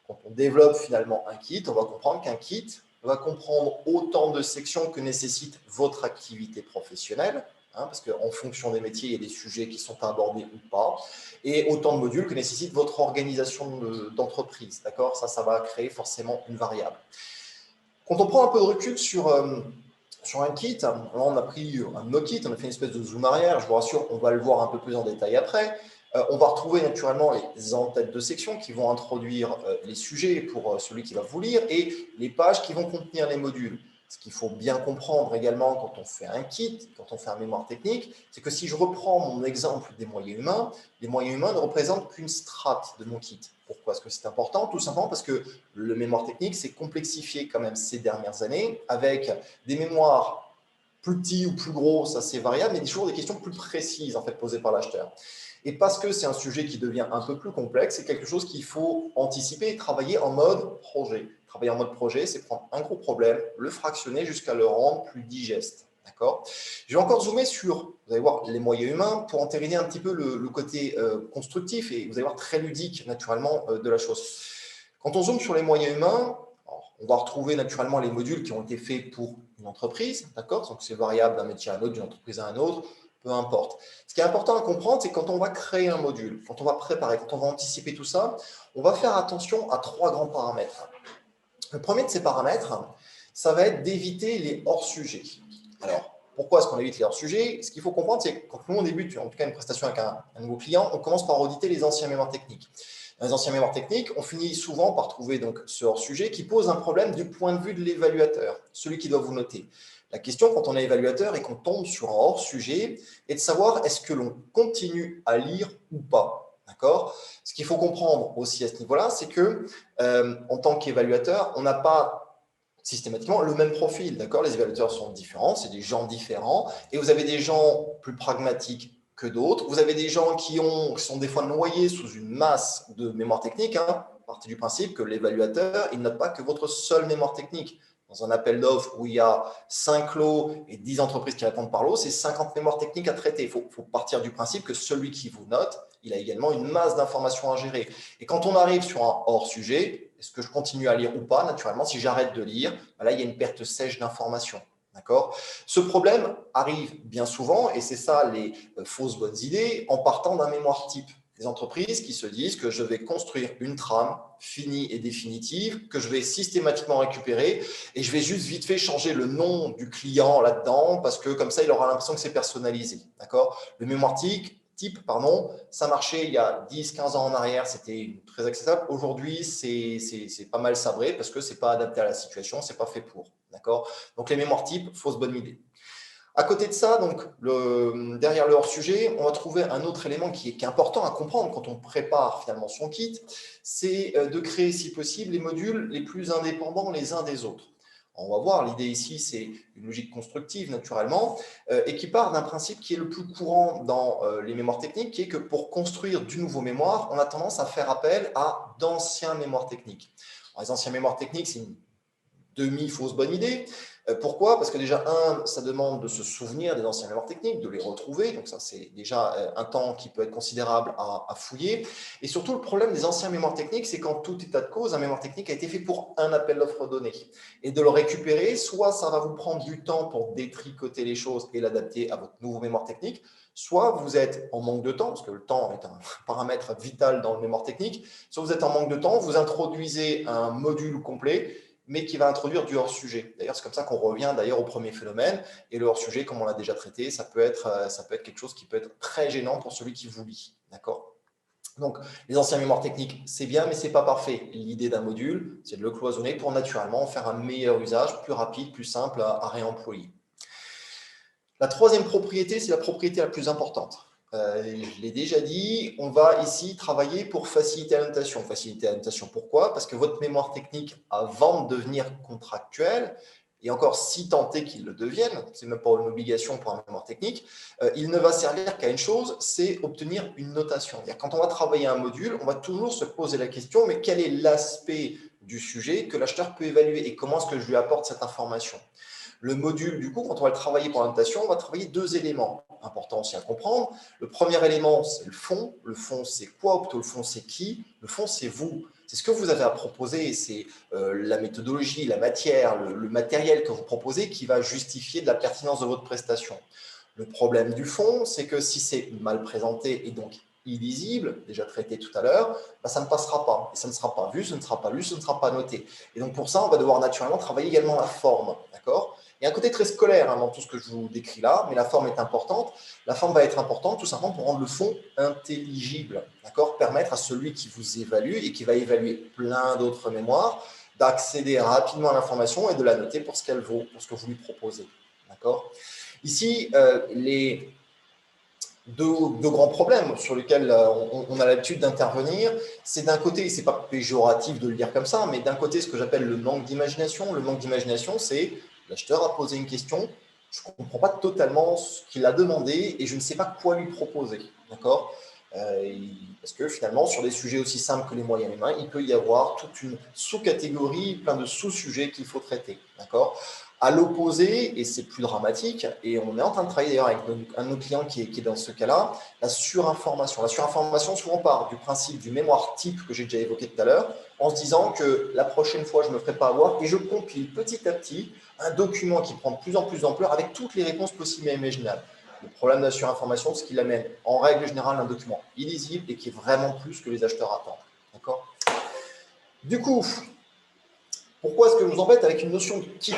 Quand on développe finalement un kit, on va comprendre qu'un kit va comprendre autant de sections que nécessite votre activité professionnelle, parce qu'en fonction des métiers, il y a des sujets qui sont abordés ou pas, et autant de modules que nécessite votre organisation d'entreprise. D'accord? Ça va créer forcément une variable. Quand on prend un peu de recul sur un kit, là on a pris un de nos kits, on a fait une espèce de zoom arrière, je vous rassure, on va le voir un peu plus en détail après. On va retrouver naturellement les en-têtes de section qui vont introduire les sujets pour celui qui va vous lire et les pages qui vont contenir les modules. Ce qu'il faut bien comprendre également quand on fait un kit, quand on fait un mémoire technique, c'est que si je reprends mon exemple des moyens humains, les moyens humains ne représentent qu'une strate de mon kit. Pourquoi est-ce que c'est important? Tout simplement parce que le mémoire technique s'est complexifié quand même ces dernières années avec des mémoires plus petits ou plus gros, ça c'est variable, mais toujours des questions plus précises en fait posées par l'acheteur. Et parce que c'est un sujet qui devient un peu plus complexe, c'est quelque chose qu'il faut anticiper et travailler en mode projet. Travailler en mode projet, c'est prendre un gros problème, le fractionner jusqu'à le rendre plus digeste. D'accord? Je vais encore zoomer sur, vous allez voir, les moyens humains pour entériner un petit peu le côté constructif et vous allez voir très ludique naturellement de la chose. Quand on zoome sur les moyens humains, on va retrouver naturellement les modules qui ont été faits pour une entreprise, d'accord? Donc c'est variable d'un métier à un autre, d'une entreprise à un autre, peu importe. Ce qui est important à comprendre, c'est quand on va créer un module, quand on va préparer, quand on va anticiper tout ça, on va faire attention à 3 grands paramètres. Le premier de ces paramètres, ça va être d'éviter les hors-sujets. Alors, pourquoi est-ce qu'on évite les hors-sujets? Ce qu'il faut comprendre, c'est que quand nous, on débute, en tout cas une prestation avec un nouveau client, on commence par auditer les anciens mémoires techniques. Dans les anciennes mémoires techniques, on finit souvent par trouver donc ce hors-sujet qui pose un problème du point de vue de l'évaluateur, celui qui doit vous noter. La question, quand on est évaluateur et qu'on tombe sur un hors-sujet, est de savoir est-ce que l'on continue à lire ou pas. D'accord ? Ce qu'il faut comprendre aussi à ce niveau-là, c'est que en tant qu'évaluateur, on n'a pas systématiquement le même profil. D'accord ? Les évaluateurs sont différents, c'est des gens différents, et vous avez des gens plus pragmatiques que d'autres. Vous avez des gens qui sont des fois noyés sous une masse de mémoire technique. Partez du principe que l'évaluateur, il note pas que votre seule mémoire technique. Dans un appel d'offres où il y a 5 lots et 10 entreprises qui répondent par lot, c'est 50 mémoires techniques à traiter. Il faut partir du principe que celui qui vous note, il a également une masse d'informations à gérer. Et quand on arrive sur un hors-sujet, est-ce que je continue à lire ou pas? Naturellement, si j'arrête de lire, là, il y a une perte sèche d'informations. D'accord ? Ce problème arrive bien souvent, et c'est ça les fausses bonnes idées, en partant d'un mémoire type. Des entreprises qui se disent que je vais construire une trame finie et définitive, que je vais systématiquement récupérer, et je vais juste vite fait changer le nom du client là-dedans, parce que comme ça, il aura l'impression que c'est personnalisé. D'accord ? Le mémoire type, ça marchait il y a 10-15 ans en arrière, c'était très accessible. Aujourd'hui, c'est pas mal sabré parce que ce n'est pas adapté à la situation, ce n'est pas fait pour. D'accord ? Donc, les mémoires types, fausse bonne idée. À côté de ça, donc, derrière le hors-sujet, on va trouver un autre élément qui est important à comprendre quand on prépare finalement son kit, c'est de créer, si possible, les modules les plus indépendants les uns des autres. On va voir, l'idée ici, c'est une logique constructive, naturellement, et qui part d'un principe qui est le plus courant dans les mémoires techniques, qui est que pour construire du nouveau mémoire, on a tendance à faire appel à d'anciens mémoires techniques. Alors, les anciens mémoires techniques, c'est une demi-fausse bonne idée. Pourquoi ? Parce que déjà, ça demande de se souvenir des anciens mémoires techniques, de les retrouver. Donc ça, c'est déjà un temps qui peut être considérable à fouiller. Et surtout, le problème des anciens mémoires techniques, c'est qu'en tout état de cause, un mémoire technique a été fait pour un appel d'offres donné. Et de le récupérer, soit ça va vous prendre du temps pour détricoter les choses et l'adapter à votre nouveau mémoire technique, soit vous êtes en manque de temps, parce que le temps est un paramètre vital dans le mémoire technique, soit vous êtes en manque de temps, vous introduisez un module complet, mais qui va introduire du hors-sujet. D'ailleurs, c'est comme ça qu'on revient d'ailleurs au premier phénomène. Et le hors-sujet, comme on l'a déjà traité, ça peut être quelque chose qui peut être très gênant pour celui qui vous lit. D'accord ? Donc, les anciens mémoires techniques, c'est bien, mais ce n'est pas parfait. L'idée d'un module, c'est de le cloisonner pour naturellement faire un meilleur usage, plus rapide, plus simple à réemployer. La troisième propriété, c'est la propriété la plus importante. Je l'ai déjà dit, on va ici travailler pour faciliter la notation. Faciliter la notation, pourquoi ? Parce que votre mémoire technique, avant de devenir contractuelle, et encore si tant est qu'il le devienne, c'est même pas une obligation pour un mémoire technique, il ne va servir qu'à une chose, c'est obtenir une notation. Quand on va travailler un module, on va toujours se poser la question, mais quel est l'aspect du sujet que l'acheteur peut évaluer et comment est-ce que je lui apporte cette information ? Le module, du coup, quand on va le travailler pour la notation, on va travailler deux éléments importants aussi à comprendre. Le premier élément, c'est le fond. Le fond, c'est quoi ? Ou plutôt, le fond, c'est qui ? Le fond, c'est vous. C'est ce que vous avez à proposer. C'est la méthodologie, la matière, le matériel que vous proposez qui va justifier de la pertinence de votre prestation. Le problème du fond, c'est que si c'est mal présenté et donc illisible, déjà traité tout à l'heure, ça ne passera pas. Et ça ne sera pas vu, ce ne sera pas lu, ce ne sera pas noté. Et donc, pour ça, on va devoir naturellement travailler également la forme. D'accord ? Il y a un côté très scolaire dans tout ce que je vous décris là, mais la forme est importante. La forme va être importante tout simplement pour rendre le fond intelligible, d'accord ? Permettre à celui qui vous évalue et qui va évaluer plein d'autres mémoires d'accéder rapidement à l'information et de la noter pour ce qu'elle vaut, pour ce que vous lui proposez. D'accord ? Ici, les deux grands problèmes sur lesquels on a l'habitude d'intervenir, c'est d'un côté, ce n'est pas péjoratif de le dire comme ça, mais d'un côté, ce que j'appelle le manque d'imagination. Le manque d'imagination, c'est l'acheteur a posé une question, je ne comprends pas totalement ce qu'il a demandé et je ne sais pas quoi lui proposer. D'accord ? Parce que finalement, sur des sujets aussi simples que les moyens humains, il peut y avoir toute une sous-catégorie, plein de sous-sujets qu'il faut traiter. D'accord ? À l'opposé, et c'est plus dramatique, et on est en train de travailler d'ailleurs avec un de nos clients qui est dans ce cas-là, la surinformation. La surinformation souvent part du principe du mémoire type que j'ai déjà évoqué tout à l'heure, en se disant que la prochaine fois, je ne me ferai pas avoir, et je compile petit à petit un document qui prend de plus en plus d'ampleur avec toutes les réponses possibles et imaginables. Le problème de la surinformation, c'est qu'il amène en règle générale un document illisible et qui est vraiment plus que les acheteurs attendent. D'accord ? Du coup, pourquoi est-ce que je vous embête avec une notion de kit ?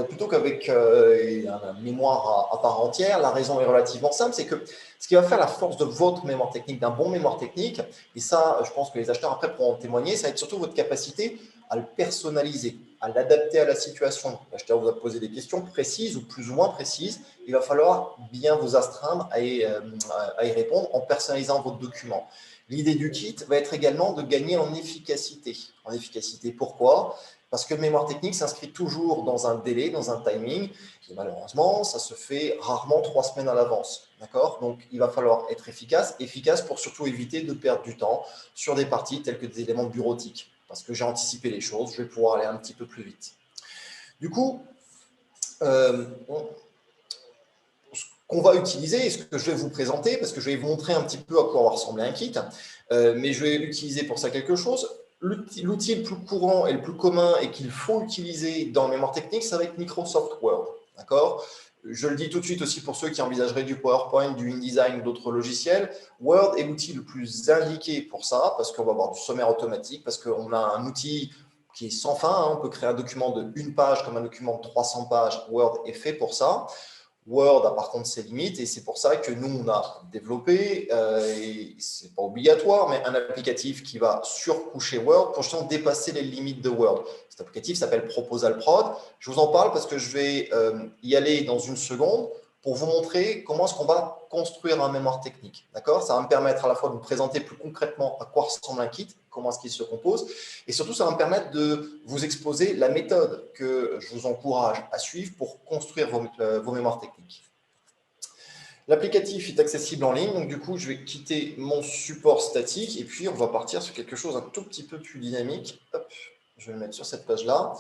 plutôt qu'avec une mémoire à part entière. La raison est relativement simple, c'est que ce qui va faire la force de votre mémoire technique, d'un bon mémoire technique, et ça, je pense que les acheteurs après pourront en témoigner, ça va être surtout votre capacité à le personnaliser, à l'adapter à la situation. L'acheteur vous a posé des questions précises ou plus ou moins précises. Il va falloir bien vous astreindre à y répondre en personnalisant votre document. L'idée du kit va être également de gagner en efficacité. En efficacité, pourquoi ? Parce que le mémoire technique s'inscrit toujours dans un délai, dans un timing. Et malheureusement, ça se fait rarement 3 semaines à l'avance. D'accord ? Donc, il va falloir être efficace pour surtout éviter de perdre du temps sur des parties telles que des éléments bureautiques. Parce que j'ai anticipé les choses, je vais pouvoir aller un petit peu plus vite. Du coup, ce qu'on va utiliser et ce que je vais vous présenter, parce que je vais vous montrer un petit peu à quoi va ressembler un kit, mais je vais utiliser pour ça quelque chose. L'outil le plus courant et le plus commun et qu'il faut utiliser dans le mémoire technique, ça va être Microsoft Word. D'accord ? Je le dis tout de suite aussi pour ceux qui envisageraient du PowerPoint, du InDesign ou d'autres logiciels. Word est l'outil le plus indiqué pour ça, parce qu'on va avoir du sommaire automatique, parce qu'on a un outil qui est sans fin. Hein. On peut créer un document de 1 page comme un document de 300 pages. Word est fait pour ça. Word a par contre ses limites et c'est pour ça que nous, on a développé, et ce n'est pas obligatoire, mais un applicatif qui va surcoucher Word pour justement dépasser les limites de Word. Cet applicatif s'appelle Proposal Prod. Je vous en parle parce que je vais y aller dans une seconde pour vous montrer comment est-ce qu'on va construire un mémoire technique. D'accord ? Ça va me permettre à la fois de vous présenter plus concrètement à quoi ressemble un kit, comment est-ce qu'il se compose, et surtout ça va me permettre de vous exposer la méthode que je vous encourage à suivre pour construire vos mémoires techniques. L'applicatif est accessible en ligne, donc du coup je vais quitter mon support statique et puis on va partir sur quelque chose un tout petit peu plus dynamique. Hop, je vais le mettre sur cette page-là.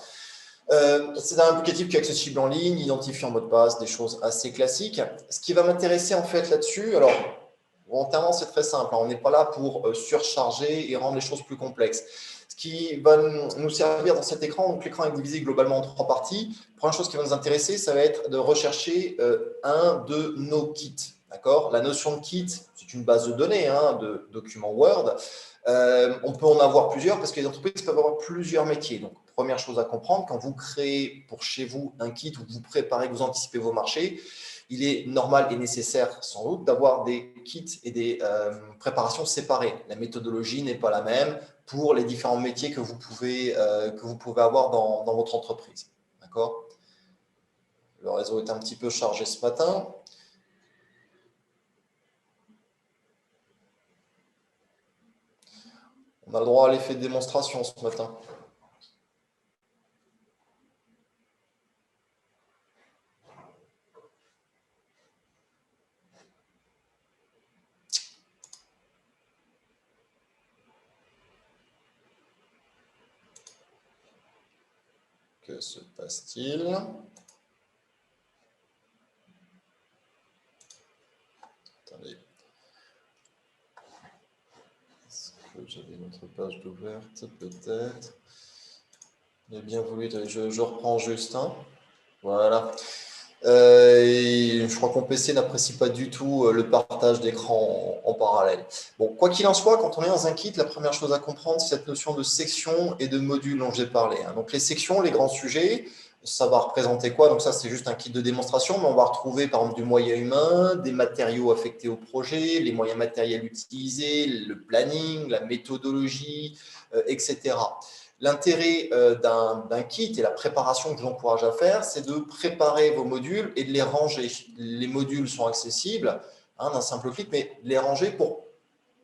C'est un applicatif qui est accessible en ligne, identifié en mot de passe, des choses assez classiques. Ce qui va m'intéresser en fait là-dessus, alors volontairement c'est très simple, hein, on n'est pas là pour surcharger et rendre les choses plus complexes. Ce qui va nous servir dans cet écran, donc l'écran est divisé globalement en 3 parties. La première chose qui va nous intéresser, ça va être de rechercher un de nos kits. D'accord ? La notion de kit, c'est une base de données, hein, de documents Word. On peut en avoir plusieurs parce que les entreprises peuvent avoir plusieurs métiers. Donc, première chose à comprendre, quand vous créez pour chez vous un kit ou que vous préparez, que vous anticipez vos marchés, il est normal et nécessaire sans doute d'avoir des kits et des préparations séparées. La méthodologie n'est pas la même pour les différents métiers que vous pouvez avoir dans votre entreprise. D'accord ? Le réseau est un petit peu chargé ce matin. On a le droit à l'effet de démonstration ce matin. Que se passe-t-il ? Attendez. Est-ce que j'avais une autre page d'ouverte? Peut-être. J'ai bien voulu. Je reprends juste. Hein. Voilà. Et je crois que mon PC n'apprécie pas du tout le partage d'écran en parallèle. Bon, quoi qu'il en soit, quand on est dans un kit, la première chose à comprendre, c'est cette notion de section et de module dont j'ai parlé. Hein. Donc, les sections, les grands sujets, ça va représenter quoi? Donc, ça, c'est juste un kit de démonstration, mais on va retrouver, par exemple, du moyen humain, des matériaux affectés au projet, les moyens matériels utilisés, le planning, la méthodologie, etc. L'intérêt d'un kit et la préparation que je vous encourage à faire, c'est de préparer vos modules et de les ranger. Les modules sont accessibles d'un simple clic, mais les ranger pour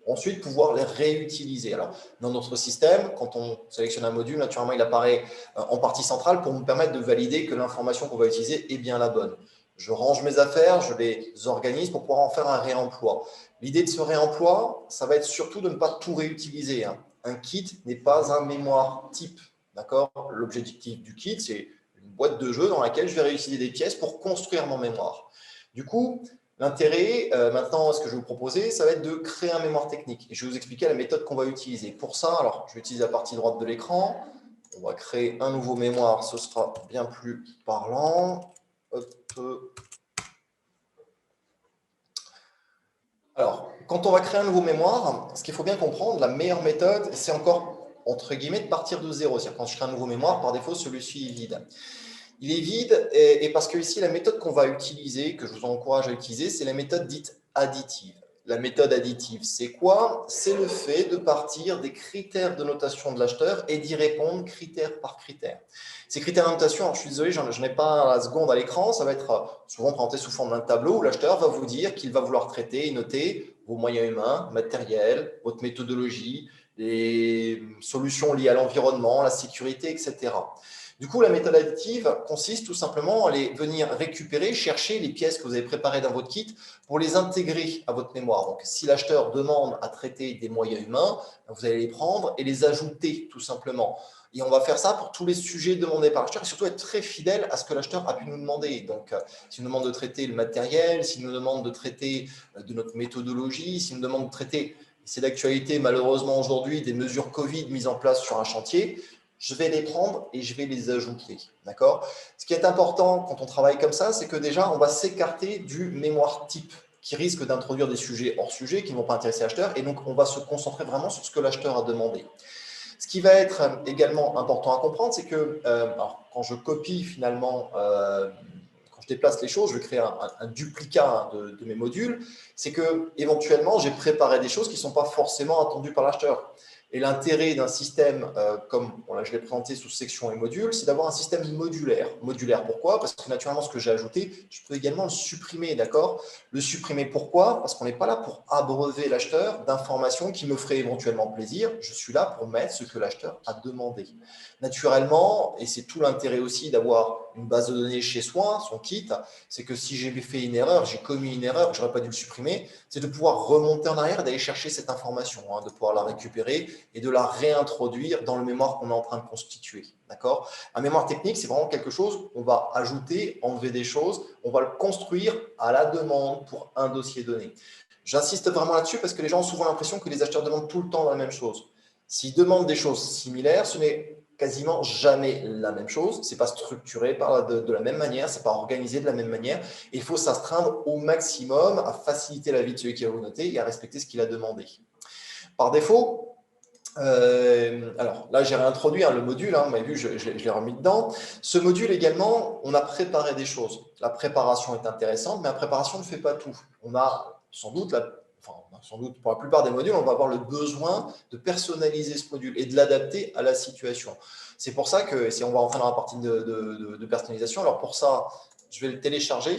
ensuite pouvoir les réutiliser. Alors, dans notre système, quand on sélectionne un module, naturellement, il apparaît en partie centrale pour nous permettre de valider que l'information qu'on va utiliser est bien la bonne. Je range mes affaires, je les organise pour pouvoir en faire un réemploi. L'idée de ce réemploi, ça va être surtout de ne pas tout réutiliser. Hein. Un kit n'est pas un mémoire type. D'accord ? L'objectif du kit, c'est une boîte de jeu dans laquelle je vais réutiliser des pièces pour construire mon mémoire. Du coup, l'intérêt, maintenant, ce que je vais vous proposer, ça va être de créer un mémoire technique. Et je vais vous expliquer la méthode qu'on va utiliser. Pour ça, alors, je vais utiliser la partie droite de l'écran. On va créer un nouveau mémoire. Ce sera bien plus parlant. Hop. Alors, quand on va créer un nouveau mémoire, ce qu'il faut bien comprendre, la meilleure méthode, c'est encore, entre guillemets, de partir de zéro. C'est-à-dire quand je crée un nouveau mémoire, par défaut, celui-ci est vide. Il est vide et parce que ici, la méthode qu'on va utiliser, que je vous encourage à utiliser, c'est la méthode dite additive. La méthode additive, c'est quoi? C'est le fait de partir des critères de notation de l'acheteur et d'y répondre critère par critère. Ces critères de notation, alors je suis désolé, je n'ai pas la seconde à l'écran, ça va être souvent présenté sous forme d'un tableau où l'acheteur va vous dire qu'il va vouloir traiter et noter vos moyens humains, matériels, votre méthodologie, les solutions liées à l'environnement, la sécurité, etc. Du coup, la méthode additive consiste tout simplement à aller venir récupérer, chercher les pièces que vous avez préparées dans votre kit pour les intégrer à votre mémoire. Donc, si l'acheteur demande à traiter des moyens humains, vous allez les prendre et les ajouter tout simplement. Et on va faire ça pour tous les sujets demandés par l'acheteur et surtout être très fidèle à ce que l'acheteur a pu nous demander. Donc, s'il nous demande de traiter le matériel, s'il nous demande de traiter de notre méthodologie, s'il nous demande de traiter, c'est d'actualité malheureusement aujourd'hui, des mesures Covid mises en place sur un chantier, je vais les prendre et je vais les ajouter. D'accord? Ce qui est important quand on travaille comme ça, c'est que déjà, on va s'écarter du mémoire type qui risque d'introduire des sujets hors sujet qui ne vont pas intéresser l'acheteur. Et donc, on va se concentrer vraiment sur ce que l'acheteur a demandé. Ce qui va être également important à comprendre, c'est que quand je copie finalement, quand je déplace les choses, je vais créer un duplicat de mes modules, c'est que éventuellement j'ai préparé des choses qui ne sont pas forcément attendues par l'acheteur. Et l'intérêt d'un système, comme là, je l'ai présenté sous section et module, c'est d'avoir un système modulaire. Modulaire, pourquoi? Parce que naturellement, ce que j'ai ajouté, je peux également le supprimer, d'accord? Le supprimer, pourquoi? Parce qu'on n'est pas là pour abreuver l'acheteur d'informations qui me feraient éventuellement plaisir. Je suis là pour mettre ce que l'acheteur a demandé. Naturellement, et c'est tout l'intérêt aussi d'avoir une base de données chez soi, son kit, c'est que si j'ai fait une erreur, j'ai commis une erreur, je n'aurais pas dû le supprimer, c'est de pouvoir remonter en arrière et d'aller chercher cette information, de pouvoir la récupérer et de la réintroduire dans le mémoire qu'on est en train de constituer. D'accord? Un mémoire technique, c'est vraiment quelque chose qu'on va ajouter, enlever des choses, on va le construire à la demande pour un dossier donné. J'insiste vraiment là-dessus parce que les gens ont souvent l'impression que les acheteurs demandent tout le temps la même chose. S'ils demandent des choses similaires, ce n'est quasiment jamais la même chose. Ce n'est pas structuré de la même manière, ce n'est pas organisé de la même manière. Et il faut s'astreindre au maximum à faciliter la vie de celui qui va vous noter et à respecter ce qu'il a demandé. Par défaut, alors là, j'ai réintroduit le module, vous m'avez vu, je l'ai remis dedans. Ce module également, on a préparé des choses. La préparation est intéressante, mais la préparation ne fait pas tout. On a sans doute, pour la plupart des modules, on va avoir le besoin de personnaliser ce module et de l'adapter à la situation. C'est pour ça que, si on va rentrer dans la partie de personnalisation, alors pour ça, je vais le télécharger.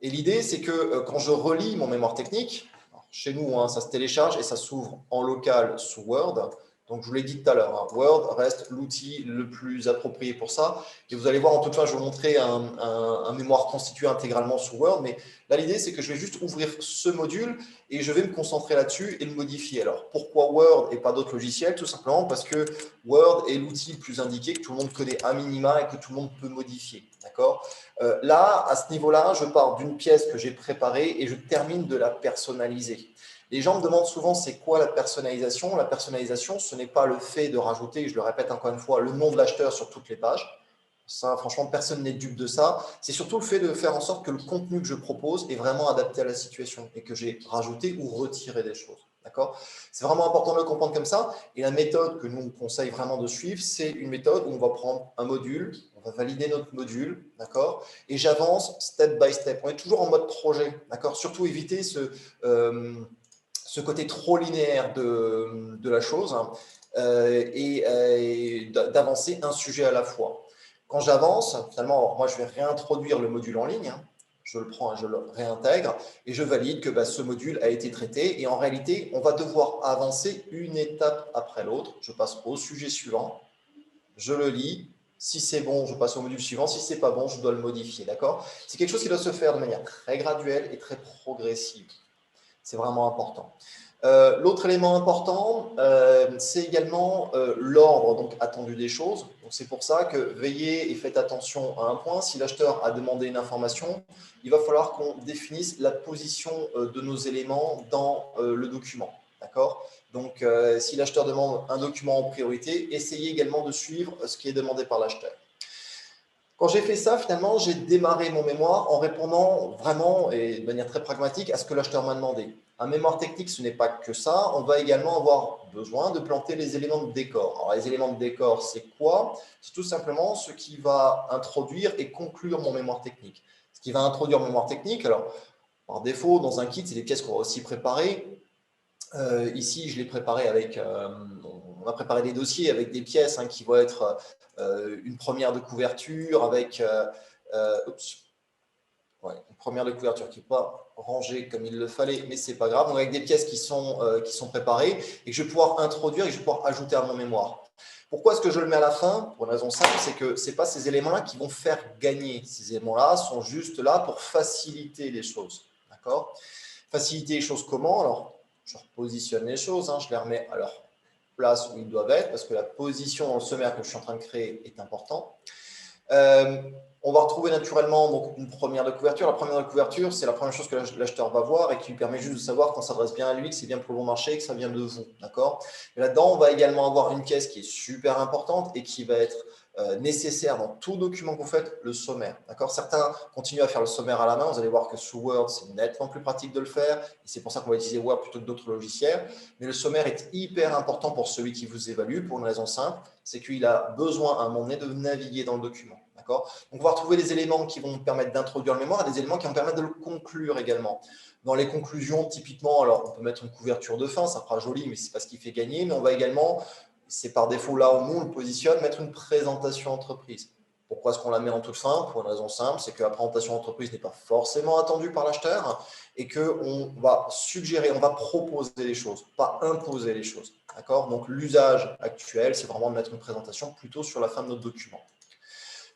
Et l'idée, c'est que quand je relis mon mémoire technique, chez nous, ça se télécharge et ça s'ouvre en local sous Word. Donc, je vous l'ai dit tout à l'heure, Word reste l'outil le plus approprié pour ça. Et vous allez voir, en tout cas, je vais vous montrer un mémoire constitué intégralement sous Word. Mais là, l'idée, c'est que je vais juste ouvrir ce module et je vais me concentrer là-dessus et le modifier. Alors, pourquoi Word et pas d'autres logiciels? Tout simplement parce que Word est l'outil le plus indiqué, que tout le monde connaît à minima et que tout le monde peut modifier. D'accord? Là, à ce niveau-là, je pars d'une pièce que j'ai préparée et je termine de la personnaliser. Les gens me demandent souvent c'est quoi la personnalisation. La personnalisation, ce n'est pas le fait de rajouter, je le répète encore une fois, le nom de l'acheteur sur toutes les pages. Ça, franchement, personne n'est dupe de ça. C'est surtout le fait de faire en sorte que le contenu que je propose est vraiment adapté à la situation et que j'ai rajouté ou retiré des choses. D'accord? C'est vraiment important de le comprendre comme ça. Et la méthode que nous on conseille vraiment de suivre, c'est une méthode où on va prendre un module, on va valider notre module, d'accord? Et j'avance step by step. On est toujours en mode projet, d'accord? Surtout éviter ce côté trop linéaire de la chose et d'avancer un sujet à la fois. Quand j'avance, finalement, moi, je vais réintroduire le module en ligne. Je le prends et je le réintègre et je valide que ce module a été traité. Et en réalité, on va devoir avancer une étape après l'autre. Je passe au sujet suivant, je le lis. Si c'est bon, je passe au module suivant. Si ce n'est pas bon, je dois le modifier. D'accord? C'est quelque chose qui doit se faire de manière très graduelle et très progressive. C'est vraiment important. L'autre élément important, c'est également l'ordre attendu des choses. C'est pour ça que veillez et faites attention à un point. Si l'acheteur a demandé une information, il va falloir qu'on définisse la position de nos éléments dans le document. D'accord? Donc, si l'acheteur demande un document en priorité, essayez également de suivre ce qui est demandé par l'acheteur. Quand j'ai fait ça, finalement, j'ai démarré mon mémoire en répondant vraiment et de manière très pragmatique à ce que l'acheteur m'a demandé. Un mémoire technique, ce n'est pas que ça. On va également avoir besoin de planter les éléments de décor. Alors, les éléments de décor, c'est quoi? C'est tout simplement ce qui va introduire et conclure mon mémoire technique. Ce qui va introduire mon mémoire technique, alors, par défaut, dans un kit, c'est des pièces qu'on va aussi préparer. Ici, je l'ai préparé avec, on a préparé des dossiers avec des pièces qui vont être une première de couverture avec, une première de couverture qui n'est pas rangée comme il le fallait, mais c'est pas grave. Donc avec des pièces qui sont préparées et que je vais pouvoir introduire et que je vais pouvoir ajouter à mon mémoire. Pourquoi est-ce que je le mets à la fin? Pour une raison simple, c'est que ce n'est pas ces éléments-là qui vont faire gagner. Ces éléments-là sont juste là pour faciliter les choses. D'accord? Faciliter les choses comment? Alors, je repositionne les choses, je les remets à leur place où ils doivent être, parce que la position dans le sommaire que je suis en train de créer est importante. On va retrouver naturellement donc, une première de couverture. La première de couverture, c'est la première chose que l'acheteur va voir et qui lui permet juste de savoir qu'on s'adresse bien à lui, que c'est bien pour le bon marché, que ça vient de vous. D'accord? Là-dedans, on va également avoir une pièce qui est super importante et qui va être nécessaire dans tout document que vous faites, le sommaire. D'accord? Certains continuent à faire le sommaire à la main. Vous allez voir que sous Word, c'est nettement plus pratique de le faire. Et c'est pour ça qu'on va utiliser Word plutôt que d'autres logiciels. Mais le sommaire est hyper important pour celui qui vous évalue pour une raison simple, c'est qu'il a besoin à un moment donné de naviguer dans le document. Donc, on va retrouver des éléments qui vont permettre d'introduire le mémoire et des éléments qui vont permettre de le conclure également. Dans les conclusions, typiquement, alors on peut mettre une couverture de fin, ça fera joli, mais ce n'est pas ce qui fait gagner. Mais on va également, c'est par défaut là où nous on le positionne, mettre une présentation entreprise. Pourquoi est-ce qu'on la met en toute fin? Pour une raison simple, c'est que la présentation entreprise n'est pas forcément attendue par l'acheteur et qu'on va suggérer, on va proposer les choses, pas imposer les choses. D'accord? Donc l'usage actuel, c'est vraiment de mettre une présentation plutôt sur la fin de notre document.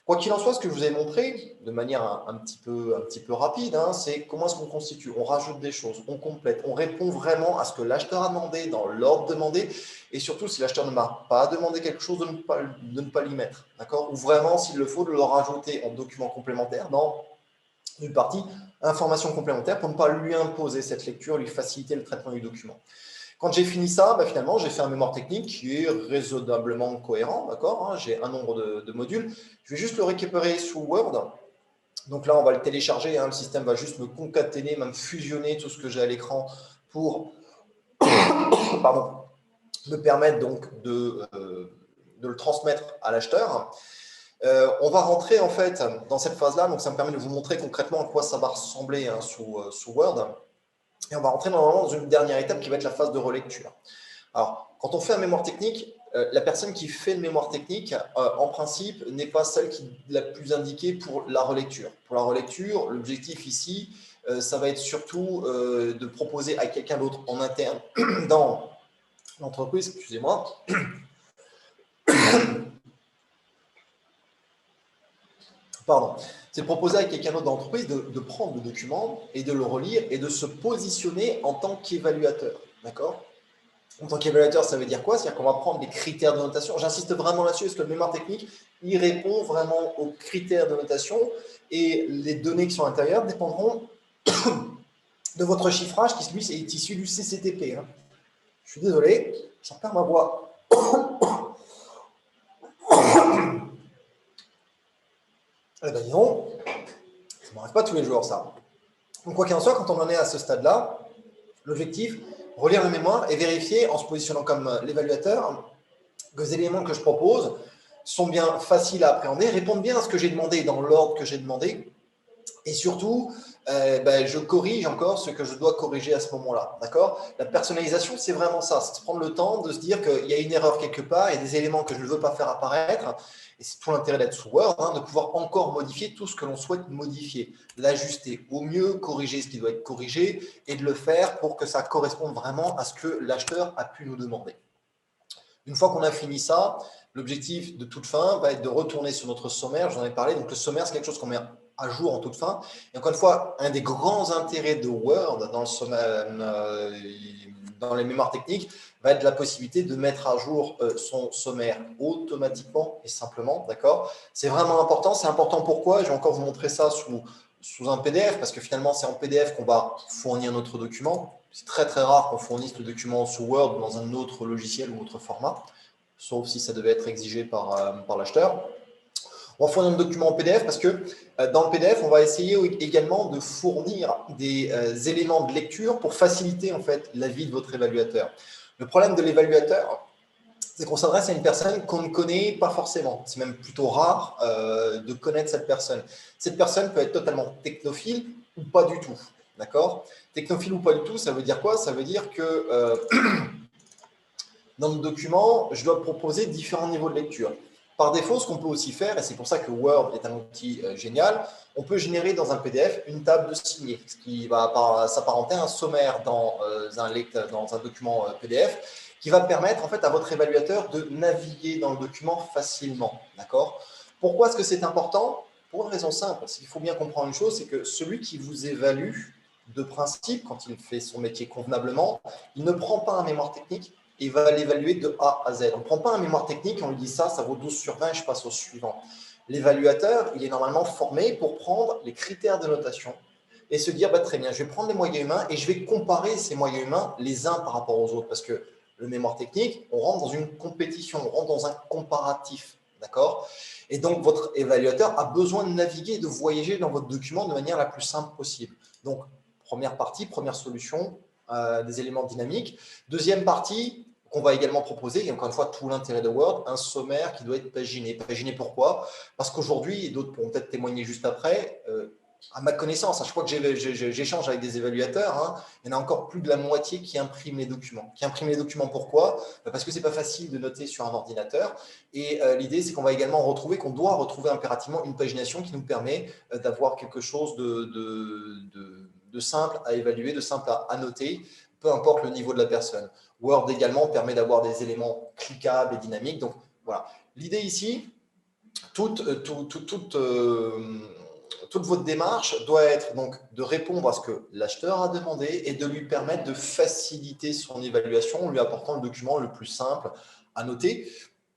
Quoi qu'il en soit, ce que je vous ai montré de manière un petit peu rapide, c'est comment est-ce qu'on constitue, on rajoute des choses, on complète, on répond vraiment à ce que l'acheteur a demandé dans l'ordre demandé et surtout si l'acheteur ne m'a pas demandé quelque chose, de ne pas l'y mettre, d'accord? Ou vraiment, s'il le faut, de le rajouter en document complémentaire dans une partie information complémentaire pour ne pas lui imposer cette lecture, lui faciliter le traitement du document. Quand j'ai fini ça, finalement, j'ai fait un mémoire technique qui est raisonnablement cohérent, d'accord? J'ai un nombre de modules. Je vais juste le récupérer sous Word. Donc là, on va le télécharger. Le système va juste me concaténer, me fusionner tout ce que j'ai à l'écran pour me permettre donc de le transmettre à l'acheteur. On va rentrer en fait dans cette phase-là. Donc ça me permet de vous montrer concrètement à quoi ça va ressembler sous Word. Et on va rentrer normalement dans une dernière étape qui va être la phase de relecture. Alors, quand on fait un mémoire technique, la personne qui fait le mémoire technique, en principe, n'est pas celle qui est la plus indiquée pour la relecture. Pour la relecture, l'objectif ici, ça va être surtout de proposer à quelqu'un d'autre en interne dans l'entreprise, excusez-moi. Pardon. C'est de proposer à quelqu'un d'autre dans l'entreprise de prendre le document et de le relire et de se positionner en tant qu'évaluateur. D'accord? En tant qu'évaluateur, ça veut dire quoi? C'est-à-dire qu'on va prendre les critères de notation. J'insiste vraiment là-dessus parce que le mémoire technique, il répond vraiment aux critères de notation et les données qui sont à l'intérieur dépendront de votre chiffrage qui, lui, est issu du CCTP. Je suis désolé, j'en perds ma voix. Eh bien, non, ça ne m'arrive pas tous les jours, ça. Donc, quoi qu'il en soit, quand on en est à ce stade-là, l'objectif, relire le mémoire et vérifier, en se positionnant comme l'évaluateur, que les éléments que je propose sont bien faciles à appréhender, répondent bien à ce que j'ai demandé dans l'ordre que j'ai demandé. Et surtout, je corrige encore ce que je dois corriger à ce moment-là. D'accord? La personnalisation, c'est vraiment ça. C'est de prendre le temps de se dire qu'il y a une erreur quelque part, il y a des éléments que je ne veux pas faire apparaître. Et c'est tout l'intérêt d'être sous Word, de pouvoir encore modifier tout ce que l'on souhaite modifier, l'ajuster au mieux, corriger ce qui doit être corrigé et de le faire pour que ça corresponde vraiment à ce que l'acheteur a pu nous demander. Une fois qu'on a fini ça, l'objectif de toute fin va être de retourner sur notre sommaire. J'en ai parlé. Donc, le sommaire, c'est quelque chose qu'on met à jour en toute fin. Et encore une fois, un des grands intérêts de Word dans le sommaire, dans les mémoires techniques va être la possibilité de mettre à jour son sommaire automatiquement et simplement. D'accord? C'est vraiment important. C'est important pourquoi? Je vais encore vous montrer ça sous un PDF parce que finalement, c'est en PDF qu'on va fournir notre document. C'est très, très rare qu'on fournisse le document sous Word dans un autre logiciel ou autre format, sauf si ça devait être exigé par l'acheteur. On va fournir un document en PDF parce que dans le PDF, on va essayer également de fournir des éléments de lecture pour faciliter en fait la vie de votre évaluateur. Le problème de l'évaluateur, c'est qu'on s'adresse à une personne qu'on ne connaît pas forcément. C'est même plutôt rare de connaître cette personne. Cette personne peut être totalement technophile ou pas du tout. D'accord? Technophile ou pas du tout, ça veut dire quoi? Ça veut dire que dans le document, je dois proposer différents niveaux de lecture. Par défaut, ce qu'on peut aussi faire, et c'est pour ça que Word est un outil génial, on peut générer dans un PDF une table de signés, ce qui va s'apparenter à un sommaire dans un document PDF, qui va permettre en fait à votre évaluateur de naviguer dans le document facilement. D'accord? Pourquoi est-ce que c'est important? Pour une raison simple. Il faut bien comprendre une chose, c'est que celui qui vous évalue, de principe, quand il fait son métier convenablement, il ne prend pas un mémoire technique, et va l'évaluer de A à Z. On ne prend pas un mémoire technique et on lui dit ça vaut 12 sur 20, je passe au suivant. L'évaluateur, il est normalement formé pour prendre les critères de notation et se dire, très bien, je vais prendre les moyens humains et je vais comparer ces moyens humains les uns par rapport aux autres. Parce que le mémoire technique, on rentre dans une compétition, on rentre dans un comparatif. D'accord? Et donc, votre évaluateur a besoin de naviguer et de voyager dans votre document de manière la plus simple possible. Donc, première partie, première solution, des éléments dynamiques. Deuxième partie, qu'on va également proposer, et encore une fois, tout l'intérêt de Word, un sommaire qui doit être paginé. Paginé pourquoi? Parce qu'aujourd'hui, et d'autres pourront peut-être témoigner juste après, à ma connaissance, à chaque fois que j'échange avec des évaluateurs, il y en a encore plus de la moitié qui impriment les documents. Qui impriment les documents pourquoi? Parce que ce n'est pas facile de noter sur un ordinateur. Et l'idée, c'est qu'on va également qu'on doit retrouver impérativement une pagination qui nous permet d'avoir quelque chose de simple à évaluer, de simple à noter, peu importe le niveau de la personne. Word également permet d'avoir des éléments cliquables et dynamiques. Donc voilà. L'idée ici, toute votre démarche doit être donc de répondre à ce que l'acheteur a demandé et de lui permettre de faciliter son évaluation en lui apportant le document le plus simple à noter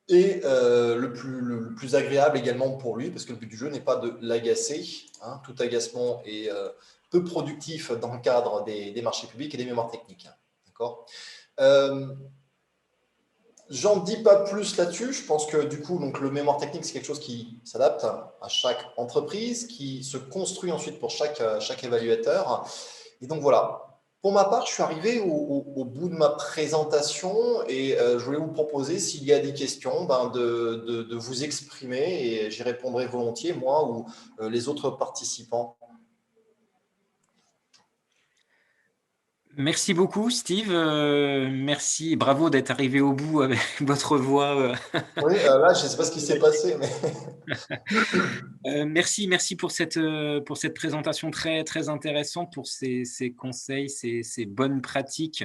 et le plus agréable également pour lui, parce que le but du jeu n'est pas de l'agacer. Tout agacement est peu productif dans le cadre des marchés publics et des mémoires techniques. D'accord? J'en dis pas plus là-dessus. Je pense que du coup, donc, le mémoire technique, c'est quelque chose qui s'adapte à chaque entreprise, qui se construit ensuite pour chaque évaluateur. Et donc voilà. Pour ma part, je suis arrivé au bout de ma présentation et je voulais vous proposer, s'il y a des questions, de vous exprimer et j'y répondrai volontiers, moi ou les autres participants. Merci beaucoup, Steve. Merci et bravo d'être arrivé au bout avec votre voix. Oui, là, je ne sais pas ce qui s'est passé. Mais... merci pour cette présentation très, très intéressante, pour ces conseils, ces bonnes pratiques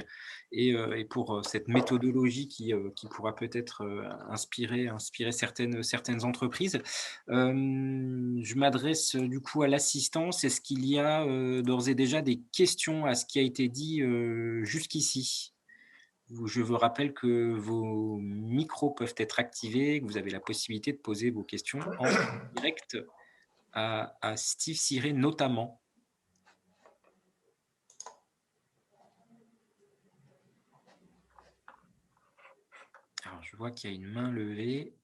et pour cette méthodologie qui pourra peut-être inspirer certaines entreprises. Je m'adresse du coup à l'assistance. Est-ce qu'il y a d'ores et déjà des questions à ce qui a été dit jusqu'ici? Je vous rappelle que vos micros peuvent être activés, que vous avez la possibilité de poser vos questions en direct à Steve Ciré notamment. Alors, je vois qu'il y a une main levée.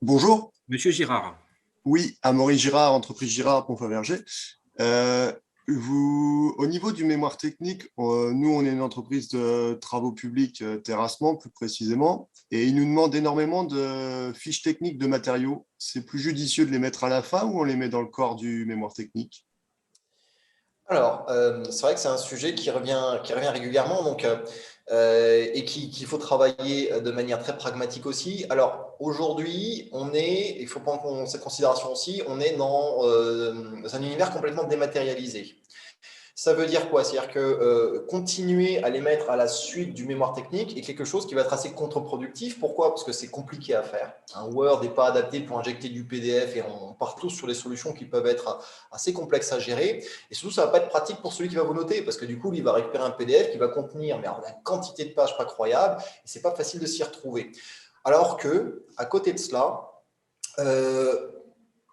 Bonjour. Monsieur Girard. Oui, Amaury Girard, entreprise Girard, Pont-Faverger. Au niveau du mémoire technique, nous, on est une entreprise de travaux publics, terrassement plus précisément, et ils nous demandent énormément de fiches techniques de matériaux. C'est plus judicieux de les mettre à la fin ou on les met dans le corps du mémoire technique? Alors, c'est vrai que c'est un sujet qui revient régulièrement et qu'il faut travailler de manière très pragmatique aussi. Alors, aujourd'hui, il faut prendre cette considération aussi, on est dans un univers complètement dématérialisé. Ça veut dire quoi? C'est-à-dire que continuer à les mettre à la suite du mémoire technique est quelque chose qui va être assez contre-productif. Pourquoi? Parce que c'est compliqué à faire. Un Word n'est pas adapté pour injecter du PDF et on part tous sur des solutions qui peuvent être assez complexes à gérer. Et surtout, ça ne va pas être pratique pour celui qui va vous noter parce que du coup, il va récupérer un PDF qui va contenir une quantité de pages pas croyable et ce n'est pas facile de s'y retrouver. Alors que, à côté de cela,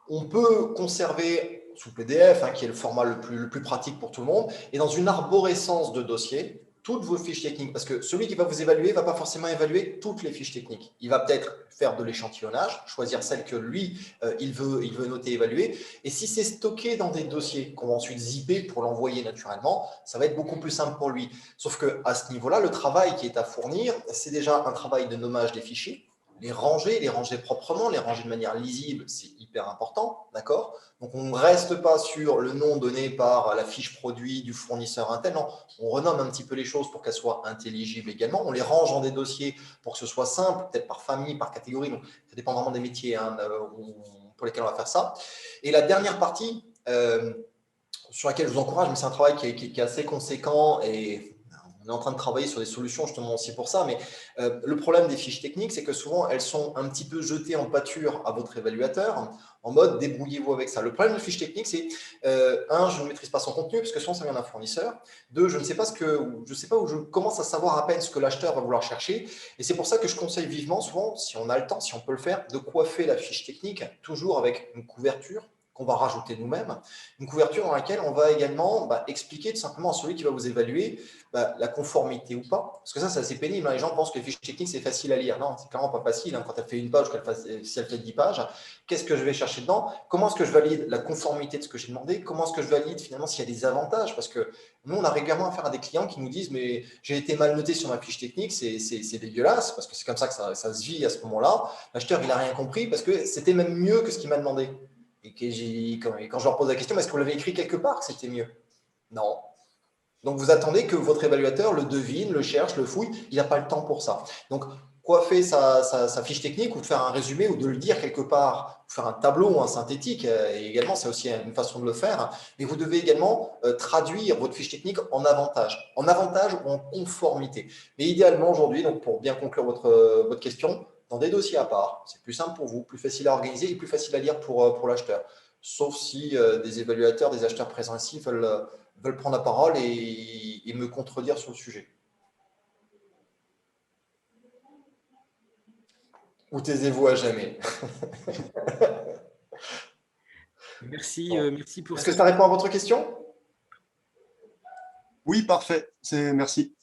on peut conserver sous PDF, qui est le format le plus pratique pour tout le monde, et dans une arborescence de dossiers, toutes vos fiches techniques, parce que celui qui va vous évaluer ne va pas forcément évaluer toutes les fiches techniques. Il va peut-être faire de l'échantillonnage, choisir celle que lui, il veut noter, évaluer. Et si c'est stocké dans des dossiers qu'on va ensuite zipper pour l'envoyer naturellement, ça va être beaucoup plus simple pour lui. Sauf qu'à ce niveau-là, le travail qui est à fournir, c'est déjà un travail de nommage des fichiers. Les ranger proprement, les ranger de manière lisible, c'est hyper important, d'accord? Donc, on ne reste pas sur le nom donné par la fiche produit du fournisseur Intel, non, on renomme un petit peu les choses pour qu'elles soient intelligibles également, on les range dans des dossiers pour que ce soit simple, peut-être par famille, par catégorie, donc ça dépend vraiment des métiers pour lesquels on va faire ça. Et la dernière partie sur laquelle je vous encourage, mais c'est un travail qui est assez conséquent et on est en train de travailler sur des solutions justement aussi pour ça, mais le problème des fiches techniques, c'est que souvent, elles sont un petit peu jetées en pâture à votre évaluateur, en mode débrouillez-vous avec ça. Le problème de fiches techniques, c'est un, je ne maîtrise pas son contenu, parce que souvent, ça vient d'un fournisseur. Deux, je ne sais pas où je commence à savoir à peine ce que l'acheteur va vouloir chercher. Et c'est pour ça que je conseille vivement, souvent, si on a le temps, si on peut le faire, de coiffer la fiche technique, toujours avec une couverture qu'on va rajouter nous-mêmes, une couverture dans laquelle on va également expliquer tout simplement à celui qui va vous évaluer la conformité ou pas. Parce que ça, c'est assez pénible. Les gens pensent que les fiches techniques, c'est facile à lire. Non, c'est clairement pas facile. Quand elle fait une page, si elle fait 10 pages, qu'est-ce que je vais chercher dedans? Comment est-ce que je valide la conformité de ce que j'ai demandé? Comment est-ce que je valide finalement s'il y a des avantages? Parce que nous, on a régulièrement affaire à des clients qui nous disent « mais j'ai été mal noté sur ma fiche technique, c'est dégueulasse, parce que c'est comme ça que ça se vit à ce moment-là. L'acheteur, il n'a rien compris parce que c'était même mieux que ce qu'il m'a demandé. » Et quand je leur pose la question, est-ce que vous l'avez écrit quelque part que c'était mieux? Non. Donc, vous attendez que votre évaluateur le devine, le cherche, le fouille. Il n'a pas le temps pour ça. Donc, coiffer sa fiche technique ou de faire un résumé ou de le dire quelque part, faire un tableau ou un synthétique, et également, c'est aussi une façon de le faire. Mais vous devez également traduire votre fiche technique en avantage ou en conformité. Mais idéalement, aujourd'hui, donc pour bien conclure votre question, dans des dossiers à part, c'est plus simple pour vous, plus facile à organiser et plus facile à lire pour l'acheteur. Sauf si des évaluateurs, des acheteurs présents ici veulent prendre la parole et me contredire sur le sujet. Ou taisez-vous à jamais. Merci, merci pour Est-ce que ça répond à votre question? Oui, parfait. Merci.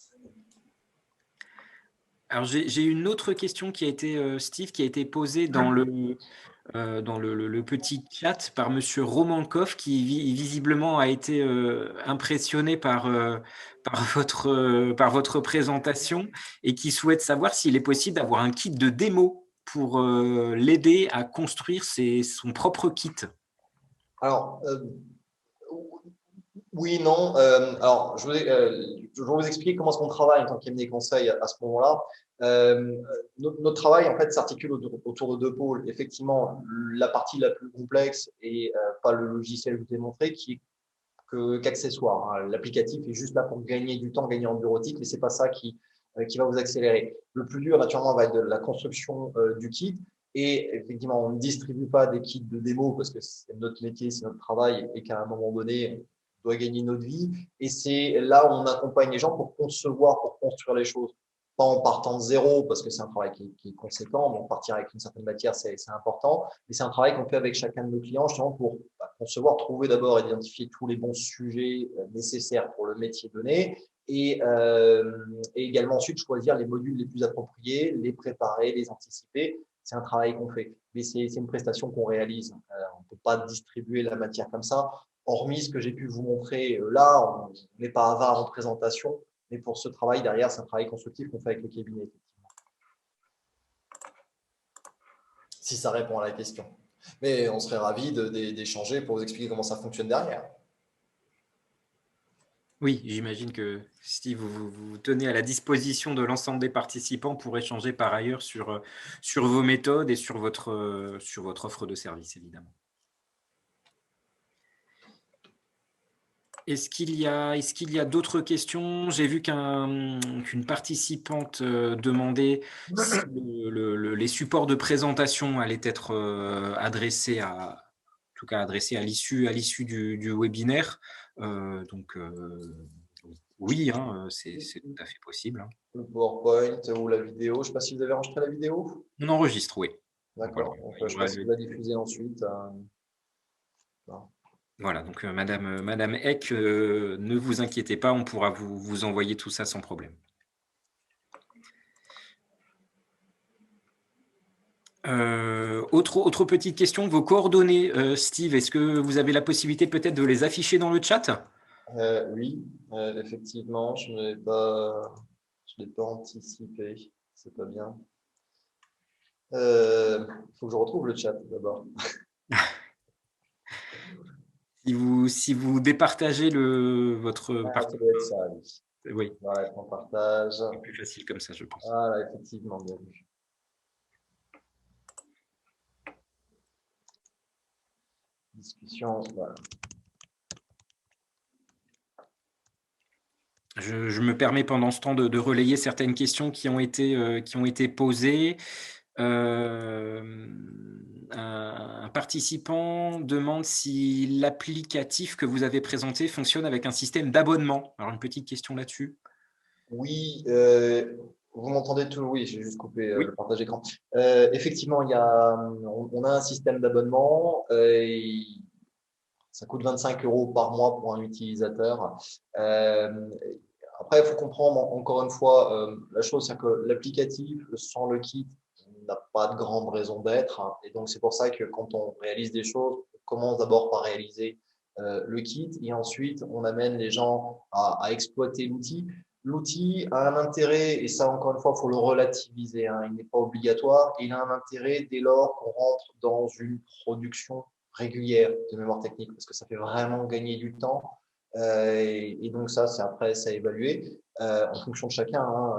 Alors, j'ai une autre question qui a été, Steve, qui a été posée dans le petit chat par Monsieur Romankov, qui visiblement a été impressionné par votre présentation et qui souhaite savoir s'il est possible d'avoir un kit de démo pour l'aider à construire son propre kit. Alors, oui, non. Alors, je vais vous expliquer comment est-ce qu'on travaille en tant que cabinet conseil à ce moment-là. Notre travail, en fait, s'articule autour de deux pôles. Effectivement, la partie la plus complexe et pas le logiciel que je vous ai montré, qui est qu'accessoire. L'applicatif est juste là pour gagner du temps, gagner en bureautique, mais c'est pas ça qui va vous accélérer. Le plus dur, naturellement, va être de la construction du kit. Et effectivement, on ne distribue pas des kits de démo parce que c'est notre métier, c'est notre travail et qu'à un moment donné, on doit gagner notre vie. Et c'est là où on accompagne les gens pour concevoir, pour construire les choses. Pas en partant de zéro parce que c'est un travail qui est conséquent. Donc, partir avec une certaine matière, c'est important. Mais c'est un travail qu'on fait avec chacun de nos clients justement pour concevoir, trouver d'abord, identifier tous les bons sujets nécessaires pour le métier donné et également ensuite choisir les modules les plus appropriés, les préparer, les anticiper. C'est un travail qu'on fait, mais c'est une prestation qu'on réalise. On ne peut pas distribuer la matière comme ça, hormis ce que j'ai pu vous montrer là. On n'est pas avare en présentation, mais pour ce travail derrière, c'est un travail constructif qu'on fait avec le cabinet, effectivement. Si ça répond à la question. Mais on serait ravis d'échanger pour vous expliquer comment ça fonctionne derrière. Oui, j'imagine que Steve, vous tenez à la disposition de l'ensemble des participants pour échanger par ailleurs sur vos méthodes et sur votre offre de service, évidemment. Est-ce qu'il y a d'autres questions? J'ai vu qu'une participante demandait si les supports de présentation allaient être adressés à l'issue du webinaire. Oui, hein, c'est tout à fait possible. Le PowerPoint ou la vidéo. Je ne sais pas si vous avez enregistré la vidéo. On enregistre, oui. D'accord. Je ne sais pas si vous la diffusez ensuite. Non. Voilà, donc Madame Eck, ne vous inquiétez pas, on pourra vous envoyer tout ça sans problème. Autre petite question, vos coordonnées, Steve, est-ce que vous avez la possibilité peut-être de les afficher dans le chat? Oui, effectivement, je ne l'ai pas anticipé, c'est pas bien. Il faut que je retrouve le chat d'abord. Si vous départagez votre Ça partie, doit être ça, oui. oui, Voilà, on partage. c'est plus facile comme ça, je pense. Voilà, effectivement, bien vu. Discussion, voilà. Je me permets pendant ce temps de relayer certaines questions qui ont été posées. Un participant demande si l'applicatif que vous avez présenté fonctionne avec un système d'abonnement. Alors, une petite question là-dessus. Oui, vous m'entendez tout? Oui, j'ai juste coupé Oui. le partage écran. Effectivement, on a un système d'abonnement. Ça coûte 25 € par mois pour un utilisateur. Après, il faut comprendre encore une fois la chose, c'est que l'applicatif sans le kit n'a pas de grande raison d'être. Et donc, c'est pour ça que quand on réalise des choses, on commence d'abord par réaliser le kit et ensuite on amène les gens à exploiter l'outil. L'outil a un intérêt, et ça encore une fois, il faut le relativiser, hein, il n'est pas obligatoire, il a un intérêt dès lors qu'on rentre dans une production régulière de mémoire technique, parce que ça fait vraiment gagner du temps. Et donc ça, c'est après, ça à évaluer en fonction de chacun. Hein,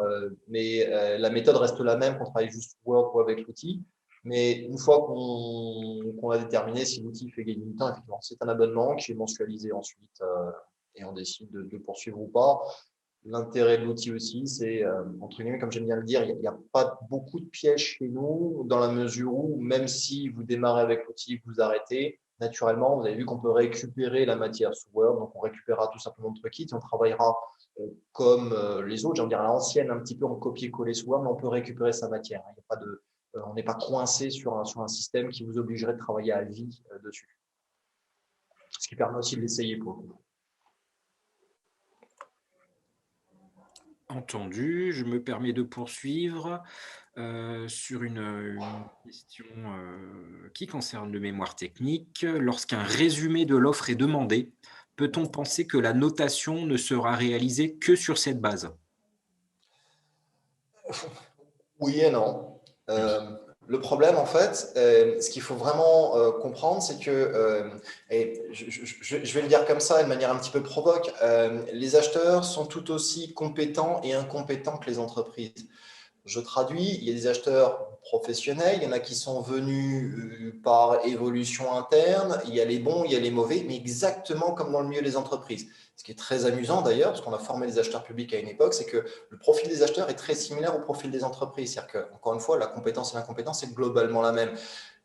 mais la méthode reste la même qu'on travaille juste Word ou avec l'outil. Mais une fois qu'on a déterminé si l'outil fait gagner du temps, effectivement, c'est un abonnement qui est mensualisé ensuite et on décide de poursuivre ou pas. L'intérêt de l'outil aussi, c'est, entre guillemets, comme j'aime bien le dire, il n'y a pas beaucoup de pièges chez nous, dans la mesure où, même si vous démarrez avec l'outil, vous arrêtez, naturellement, vous avez vu qu'on peut récupérer la matière sous Word, donc on récupérera tout simplement notre kit et on travaillera comme les autres, j'ai envie de dire à l'ancienne, un petit peu en copier-coller sous Word, mais on peut récupérer sa matière. Il y a pas de, on n'est pas coincé sur un système qui vous obligerait de travailler à vie dessus. Ce qui permet aussi de l'essayer pour vous. Entendu, je me permets de poursuivre sur une question qui concerne le mémoire technique. Lorsqu'un résumé de l'offre est demandé, peut-on penser que la notation ne sera réalisée que sur cette base? Oui et non. Le problème, en fait, ce qu'il faut vraiment comprendre, c'est que, et je vais le dire comme ça, de manière un petit peu provoque, les acheteurs sont tout aussi compétents et incompétents que les entreprises. Je traduis, il y a des acheteurs professionnels, il y en a qui sont venus par évolution interne, il y a les bons, il y a les mauvais, mais exactement comme dans le milieu des entreprises. Ce qui est très amusant d'ailleurs, parce qu'on a formé les acheteurs publics à une époque, c'est que le profil des acheteurs est très similaire au profil des entreprises. C'est-à-dire que, encore une fois, la compétence et l'incompétence est globalement la même.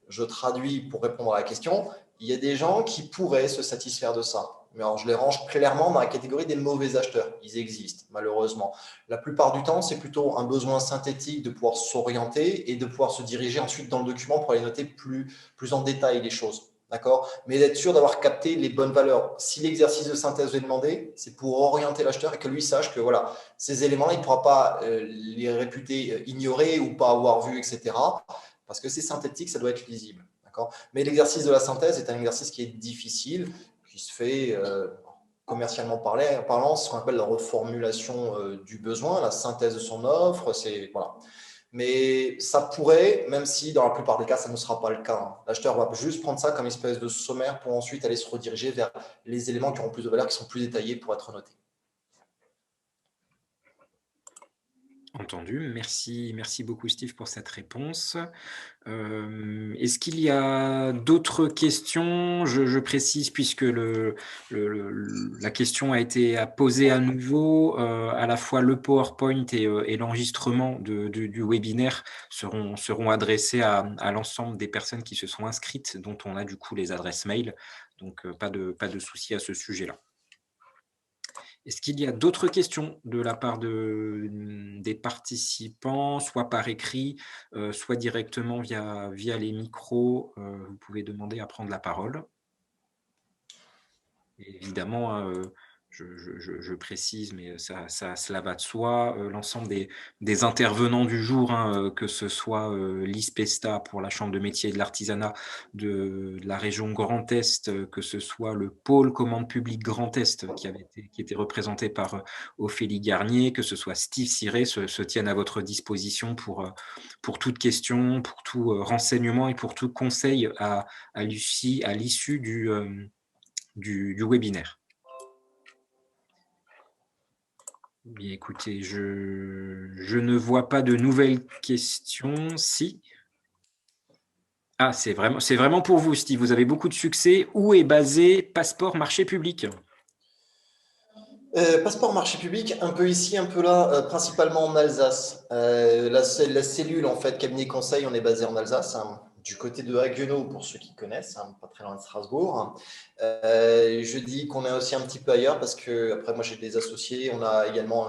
Je traduis pour répondre à la question, il y a des gens qui pourraient se satisfaire de ça. Mais alors, je les range clairement dans la catégorie des mauvais acheteurs. Ils existent, malheureusement. La plupart du temps, c'est plutôt un besoin synthétique de pouvoir s'orienter et de pouvoir se diriger ensuite dans le document pour aller noter plus en détail les choses. D'accord? Mais d'être sûr d'avoir capté les bonnes valeurs. Si l'exercice de synthèse est demandé, c'est pour orienter l'acheteur et que lui sache que voilà, ces éléments-là, il ne pourra pas les réputer ignorés ou pas avoir vu, etc. Parce que c'est synthétique, ça doit être lisible. Mais l'exercice de la synthèse est un exercice qui est difficile, qui se fait commercialement parlant, ce qu'on appelle la reformulation du besoin, la synthèse de son offre. Voilà. Mais ça pourrait, même si dans la plupart des cas, ça ne sera pas le cas. Hein. L'acheteur va juste prendre ça comme une espèce de sommaire pour ensuite aller se rediriger vers les éléments qui auront plus de valeur, qui sont plus détaillés pour être notés. Entendu, merci beaucoup Steve pour cette réponse. Est-ce qu'il y a d'autres questions? Je précise, puisque la question a été posée à nouveau, à la fois le PowerPoint et l'enregistrement du webinaire seront adressés à l'ensemble des personnes qui se sont inscrites, dont on a du coup les adresses mail, donc pas de souci à ce sujet-là. Est-ce qu'il y a d'autres questions de la part des participants, soit par écrit, soit directement via les micros? Vous pouvez demander à prendre la parole. Et évidemment, hein, je précise, mais cela va de soi, l'ensemble des intervenants du jour, hein, que ce soit l'ISPESTA pour la Chambre de métier et de l'artisanat de la région Grand Est, que ce soit le pôle commande publique Grand Est qui était représenté par Ophélie Garnier, que ce soit Steve Ciré, se tiennent à votre disposition pour toute question, pour tout renseignement et pour tout conseil à l'issue du webinaire. Bien, écoutez, je ne vois pas de nouvelles questions. Si. Ah, c'est vraiment pour vous, Steve. Vous avez beaucoup de succès. Où est basé Passeport Marché Public? Passeport marché public, un peu ici, un peu là, principalement en Alsace. La cellule, en fait, cabinet conseil, on est basé en Alsace, hein, du côté de Haguenau, pour ceux qui connaissent, hein, pas très loin de Strasbourg. Je dis qu'on est aussi un petit peu ailleurs parce que, après, moi, j'ai des associés. On a également,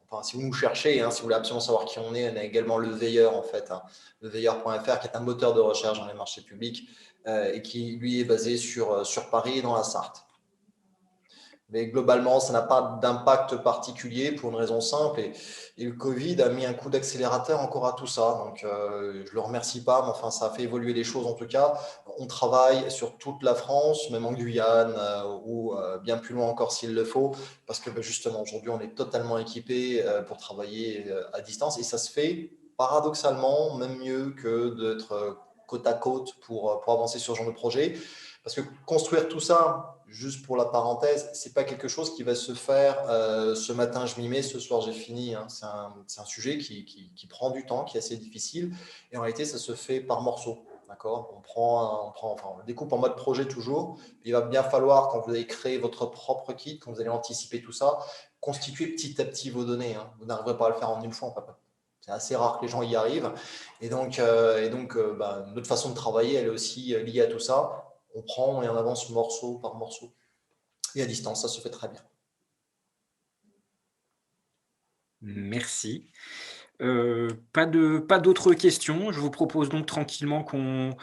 enfin, si vous nous cherchez, hein, si vous voulez absolument savoir qui on a également Le Veilleur, en fait, hein, leveilleur.fr, qui est un moteur de recherche dans les marchés publics et qui, lui, est basé sur Paris et dans la Sarthe. Mais globalement, ça n'a pas d'impact particulier pour une raison simple. Et le Covid a mis un coup d'accélérateur encore à tout ça. Donc, je ne le remercie pas, mais enfin, ça a fait évoluer les choses en tout cas. On travaille sur toute la France, même en Guyane ou bien plus loin encore s'il le faut, parce que justement, aujourd'hui, on est totalement équipé pour travailler à distance. Et ça se fait paradoxalement même mieux que d'être côte à côte pour avancer sur ce genre de projet. Parce que construire tout ça, juste pour la parenthèse, c'est pas quelque chose qui va se faire ce matin je m'y mets, ce soir j'ai fini. Hein. C'est un sujet qui prend du temps, qui est assez difficile. Et en réalité, ça se fait par morceaux. D'accord, on découpe en mode projet toujours. Il va bien falloir, quand vous allez créer votre propre kit, quand vous allez anticiper tout ça, constituer petit à petit vos données. Hein. Vous n'arriverez pas à le faire en une fois. C'est assez rare que les gens y arrivent. Et donc notre façon de travailler, elle est aussi liée à tout ça. On prend et on avance morceau par morceau. Et à distance, ça se fait très bien. Merci. Pas d'autres questions. Je vous propose donc tranquillement qu'on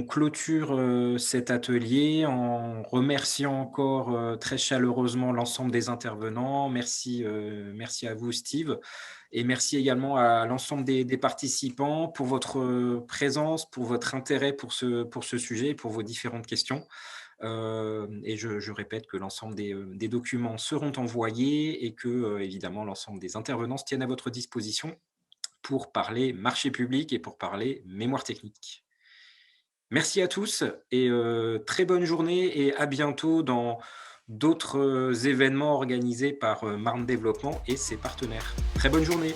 clôture cet atelier en remerciant encore très chaleureusement l'ensemble des intervenants. Merci à vous, Steve. Et merci également à l'ensemble des participants pour votre présence, pour votre intérêt pour ce sujet, pour vos différentes questions. Et je répète que l'ensemble des documents seront envoyés et que, évidemment, l'ensemble des intervenants se tiennent à votre disposition pour parler marché public et pour parler mémoire technique. Merci à tous et très bonne journée et à bientôt dans d'autres événements organisés par Marne Développement et ses partenaires. Très bonne journée.